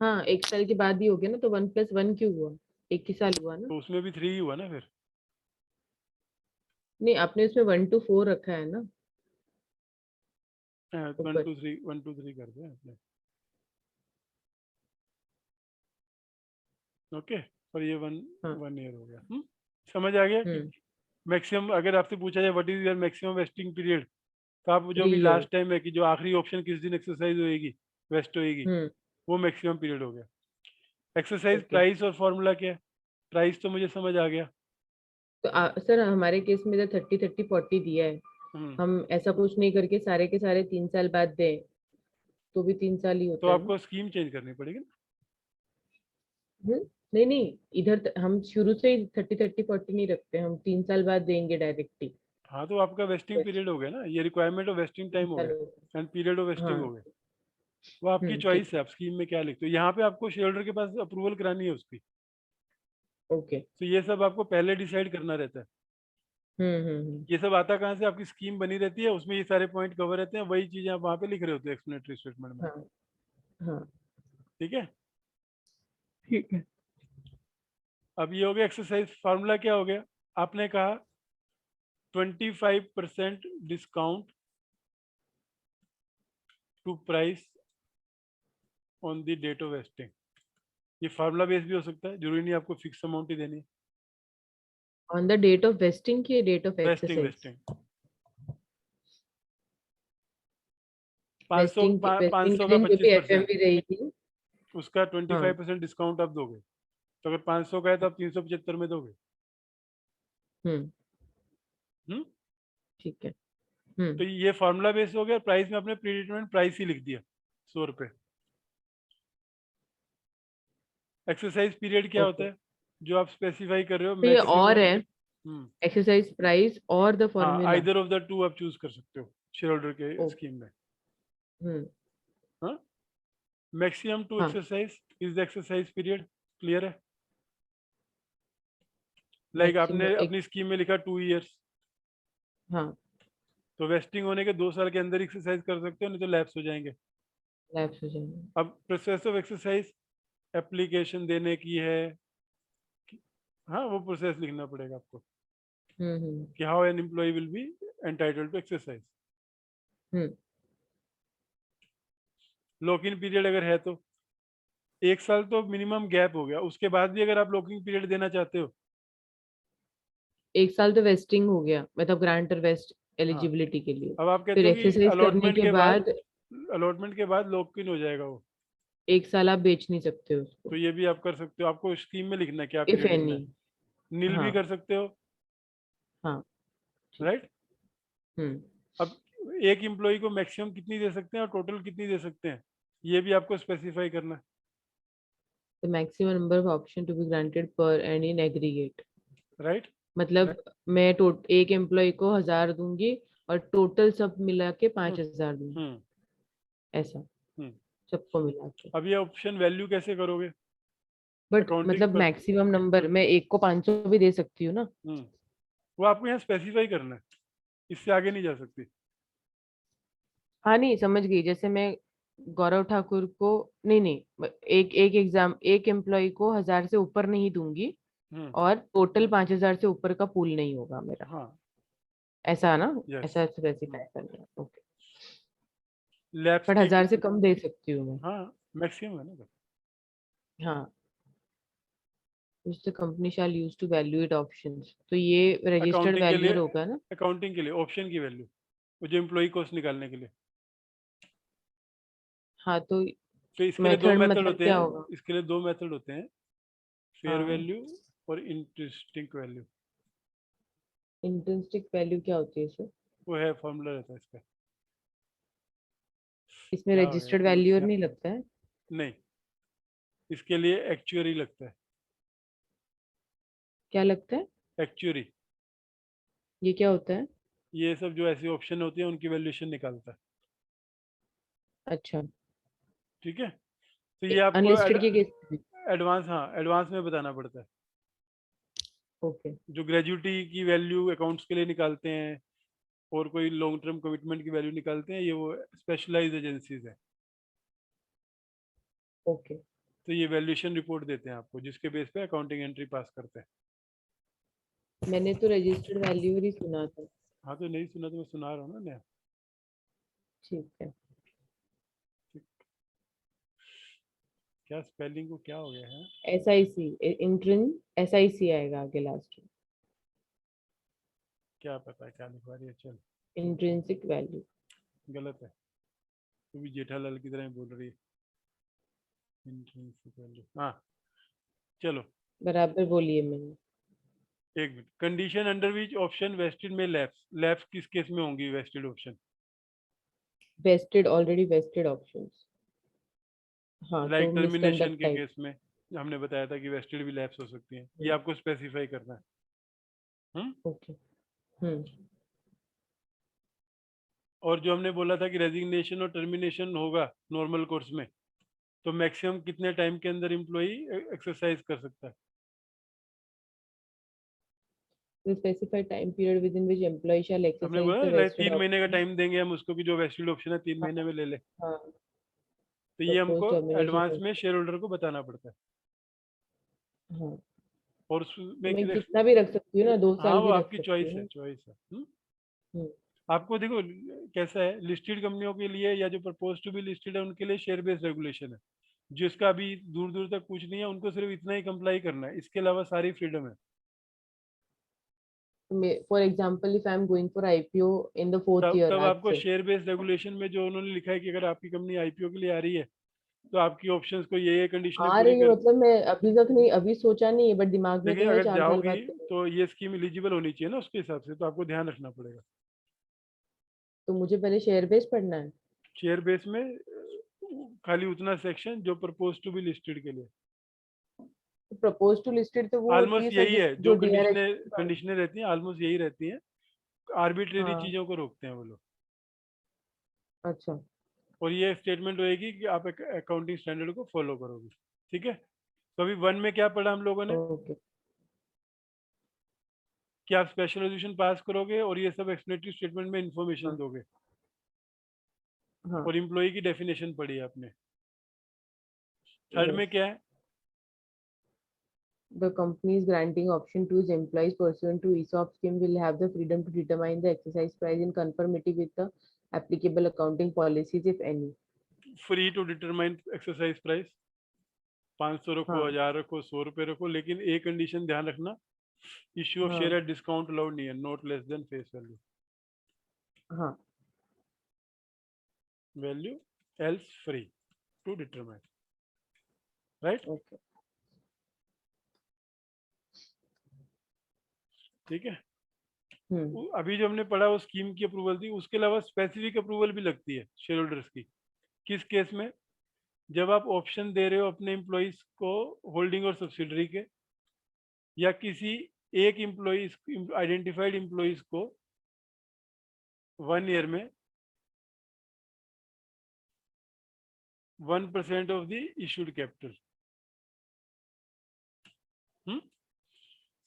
हाँ, 1 साल के बाद ही हो गया ना, तो 1+1 क्यों हुआ? 1 ही साल हुआ ना। तो उसमें भी 3 ही हुआ ना फिर। नहीं, आपने उसमें 1 to 4 रखा है ना 1 ऊपर। to 3, 1 to 3 कर दिया आपने। ओके। और ये वन हाँ। 1 ईयर हो गया। समझ आ गया कि हम्म मैक्सिमम, अगर आपसे पूछा जाए what is your maximum vesting period, तो आप जो 3 भी years। लास्ट टाइम है कि जो आखिरी ऑप्शन किस दिन एक्सरसाइज होएगी, वेस्ट होएगी, हम्म वो मैक्सिमम पीरियड हो गया। Exercise okay. प्राइस और फॉर्मूला क्या है? प्राइस तो मुझे समझ आ गया। तो सर, हमारे केस में तो 30, 30, 40 दिया है। हम्म हम ऐसा कुछ नहीं करके सारे के सारे 3 साल बाद दें, तो भी 3 साल ही तो होता है ना। आपको स्कीम चेंज करनी पड़ेगी ना। नहीं नहीं, इधर हम शुरू से ही 30, 30, 40 नहीं रखते, हम 3 साल बाद देंगे डायरेक्टली। हाँ, तो आपका वेस्टिंग बस पीरियड हो गया ना, ये रिक्वायरमेंट ऑफ वेस्टिंग 3 टाइम हो साल गया होगा। एंड पीरियड ऑफ वेस्टिंग हाँ। हो गया। वो आपकी चॉइस ठीक है, है। आप स्कीम में क्या लिखते हो। यहाँ पे आपको शेयर होल्डर के पास अप्रूवल करानी है उसकी। ओके। तो ये सब आपको पहले डिसाइड करना रहता है। हम्म। ये सब आता कहाँ से? आपकी स्कीम बनी रहती है, उसमें ये सारे पॉइंट कवर रहते हैं, वही चीजें आप वहाँ पे लिख रहे होते हैं एक्सप्लेनेटरी स्टेटमेंट में। हाँ हाँ। ठीक है। ठीक है। अब ये हो गया एक्सरसाइज। फार्मूला क्या हो गया? आपने कहा 25% discount to price on the date of vesting. ये फार्मूला बेस भी हो सकता है, जरूरी नहीं आपको फिक्स अमाउंट ही देनी है। On the date of vesting की date of vesting exercise? Vesting 500, vesting vesting 500 के का दिन जो भी 25%, एफएमवी रहेगी। उसका हाँ। 25% डिस्काउंट आप दोगे। तो अगर 500 का है तो आप 375 में दोगे। हम्म हम्म ठीक है। तो ये फार्मूला बेस हो गया। प्राइस में आपने प्री डिटरमाइंड प्राइस ही लिख दिया, 100 रुपये। एक्सरसाइज पीरियड क्या होता ओके। है? जो आप स्पेसिफाई कर रहे हो तो ये और मैक्सिमम। है, एक्सरसाइज प्राइस और द हाँ, formula. Either of the two आप चूज कर सकते हो शेयर होल्डर के ओके। स्कीम में। हम्म हाँ, मैक्सिमम टू हाँ। Exercise is the exercise period. Clear है? लाइक मैक्सिमम आपने एक। अपनी स्कीम में लिखा 2 इयर्स, हाँ। तो वेस्टिंग होने के 2 साल के अंदर एक्सरसाइज कर सकते हो, नहीं तो लैप्स हो जाएंगे। लैप्स हो जाएंगे। अब प्रोसेस ऑफ एक्सरसाइज एप्लीकेशन देने की है। हाँ, वो प्रोसेस लिखना पड़ेगा आपको हम्म। कि how an employee will be entitled to exercise. Hmm lock in period अगर है तो 1 साल तो मिनिमम गैप हो गया, उसके बाद भी अगर आप लॉकिंग पीरियड देना चाहते हो। 1 साल तो वेस्टिंग हो गया, मतलब ग्रांटर वेस्ट हाँ, एलिजिबिलिटी के लिए। अब आप कहते फिर हो कि एक्सरसाइज करने के बाद अलॉटमेंट के बाद लॉक इन हो जाएगा वो। 1 साल आप बेच नहीं सकते तो उसको। ये भी आप कर सकते हो, आपको स्कीम में लिखना है क्या इफ पीरियड लिखना एनी। है। नील भी हाँ कर सकते हो। हाँ। ठीक। राइट। हम्म अब एक एम्प्लॉय को मैक्सिमम कितनी दे सकते हैं और टोटल कितनी दे सकते हैं, ये भी आपको स्पेसिफाई करना the maximum number of option to be granted per and in aggregate. है। राइट। मतलब मैं एक एम्प्लॉय को 1000 दूंगी और टोटल सब मिला के हम्म 5000 दूंगी, हम्म ऐसा हम्म। सबको मिला के। अब ये ऑप्शन वैल्यू कैसे करोगे? बट अकाउंटिंग मतलब पर। मैक्सिमम नंबर, मैं एक को 500 भी दे सकती हूँ ना। हम्म वो आपको यहाँ स्पेसिफाई करना है, इससे आगे नहीं जा सकती। हाँ, नहीं समझ गई। जैसे मैं गौरव ठाकुर को, नहीं नहीं, एक एम्प्लॉय को 1000 से ऊपर नहीं दूंगी, हम्म और टोटल 5000 से ऊपर का पूल नहीं होगा मेरा, हाँ। ऐसा ना। यस। ऐसा स्पेसिफाई करना है, ओके। लैब्स बट की। 1000 से कम दे सकती हूँ मैं। हाँ, मैक्सिमम है ना। हाँ। which the company shall use to valuate options. तो ये registered अकाउंटिंग के लिए, valuer होगा ना? अकाउंटिंग के लिए ऑप्शन की वैल्यू, वो जो एम्प्लॉय कॉस्ट निकालने के लिए। हाँ, तो तो इसके लिए दो मेथड मेथड मतलब होते क्या हैं, होगा? इसके लिए दो मेथड होते हैं, फेयर हाँ, वैल्यू और इंटरेस्टिंग वैल्यू। इंट्रिंसिक वैल्यू क्या होती है सर? वो है, फॉर्मूला रहता है इसका। इसमें क्या हो गया रजिस्टर्ड इसमें वैल्यूअर क्या, नहीं लगता है? नहीं, इसके लिए एक्चुअरी लगता है। क्या लगता है? एक्चुअरी, ये क्या होता है? ये सब जो ऐसी ऑप्शन होती है उनकी वैल्यूएशन निकालता है। अच्छा, ठीक है, तो ये आपको अनलिस्टेड के केस में? एडवांस, हाँ एडवांस में बताना पड़ता है। ओके। जो ग्रेजुइटी की वैल्यू अकाउंट्स के लिए निकालते हैं और कोई लॉन्ग टर्म कमिटमेंट की वैल्यू निकालते हैं, ये वो स्पेशलाइज्ड एजेंसीज है। ओके, तो ये वैल्यूएशन रिपोर्ट देते हैं आपको, जिसके बेस पे अकाउंटिंग एंट्री पास करते हैं। मैंने तो रजिस्टर्ड वैल्यूअर ही सुना था। हाँ, तो नहीं सुना तो मैं सुना रहा हूँ ना नया। ठीक है। क्या स्पेलिंग को क्या हो गया है? SIC, इंट्रिन SIC आएगा आगे लास्ट में। क्या पता क्या लिखवा रही है, चल इंट्रिंसिक वैल्यू। गलत है, तू भी जेठालाल की तरह ही बोल रही है। Intrinsic value, हाँ चलो। बराबर बोलिए मैंने। एक minute, condition under which option vested में लैप्स, लैप्स किस केस में होंगी vested option? Vested, already vested options. हाँ, तो लाइक टर्मिनेशन मिसकंडक्ट के टाइप। केस में हमने बताया था कि वेस्टेड भी लैप्स हो सकती हैं, ये आपको स्पेसिफाई करना है। ओके। हम्म। और जो हमने बोला था कि रेजिग्नेशन और टर्मिनेशन होगा नॉर्मल कोर्स में, तो मैक्सिमम कितने टाइम के अंदर एम्प्लॉई एक्सरसाइज कर सकता है? The specified time period within which employee shall हमने exercise बोला the लाइक vested 3 महीने का option. टाइम देंगे हम उसको, कि जो वेस्टेड ऑप्शन है 3 महीने हाँ, में ले ले। हाँ, तो ये प्रपोज हमको टर्मिनेशन एडवांस हो। में शेयर होल्डर को बताना पड़ता है। हाँ, और तो उसमें मैं कितना भी रख सकती हूँ ना, 2 साल हाँ वो भी रख आपकी सकती चॉइस हूँ है, ना? चॉइस है। हम्म। आपको देखो कैसा है, लिस्टेड कंपनियों के लिए या जो प्रपोज टू बी लिस्टेड है उनके लिए शेयर बेस्ड रेगुलेशन है, जिसका अभी दूर दूर तक कुछ नहीं है, उनको सिर्फ इतना ही कंप्लाई करना है, इसके अलावा सारी फ्रीडम है। For example, if I'm going for IPO in the fourth तब year तब आज आपको से। शेयर बेस्ड रेगुलेशन में जो उन्होंने लिखा है कि अगर आपकी कंपनी आईपीओ के लिए आ रही है तो आपकी ऑप्शंस को ये कंडीशनें आ पूरी रही है कर। मतलब मैं अभी तक नहीं, अभी सोचा नहीं है, बट दिमाग में लेकिन तो है अगर 4 साल जाओगी बाद करेंगे। तो ये स्कीम एलिजिबल होनी चाहिए ना उसके हिसाब से, तो आपको ध्यान रखना पड़ेगा। तो मुझे पहले शेयर बेस पढ़ना है। शेयर बेस में खाली उतना सेक्शन जो प्रपोज टू बी लिस्टेड के लिए। तो प्रपोज टू लिस्टेड तो वो होती है ऑलमोस्ट सर, यही है, जो जो DRH। कंडीशनें कंडीशनें रहती हैं ऑलमोस्ट यही रहती हैं, आर्बिट्रेरी हाँ। चीजों को रोकते हैं वो लोग। अच्छा। और ये स्टेटमेंट होएगी कि आप अकाउंटिंग स्टैंडर्ड को फॉलो करोगे। ठीक है, तो अभी वन में क्या पढ़ा हम लोगों ने, ओके। कि आप स्पेशल रेजोल्यूशन पास करोगे और ये सब एक्सप्लेनेटरी स्टेटमेंट में इंफॉर्मेशन हाँ, दोगे। हाँ। और इम्प्लॉई की डेफिनेशन पढ़ी है आपने। Third yes. में क्या है? The companies granting option to its employees pursuant to ESOP scheme will have the freedom to determine the exercise price in conformity with the applicable accounting policies, if any. Free to determine exercise price, 500 रखो, हाँ, 1000 रखो, 100 रुपये रखो, लेकिन एक कंडीशन ध्यान रखना, इश्यू ऑफ शेयर हाँ, एट डिस्काउंट अलाउड नहीं है, not less than face value, हाँ। Value else free to determine, right? Okay. ठीक है, हम्म। अभी जो हमने पढ़ा वो स्कीम की अप्रूवल थी, उसके अलावा स्पेसिफिक अप्रूवल भी लगती है शेयर होल्डर्स की। किस केस में? जब आप ऑप्शन दे रहे हो अपने एम्प्लॉइज को, होल्डिंग और सब्सिडरी के, या किसी एक एम्प्लॉइज, आइडेंटिफाइड एम्प्लॉइज को 1 ईयर में 1% ऑफ द इशूड कैपिटल।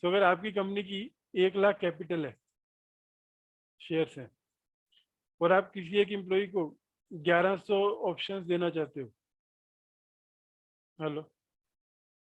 तो अगर आपकी कंपनी की 1 लाख कैपिटल है, शेयर्स हैं, और आप किसी एक एम्प्लॉय को 1100 ऑप्शंस देना चाहते हो, हेलो,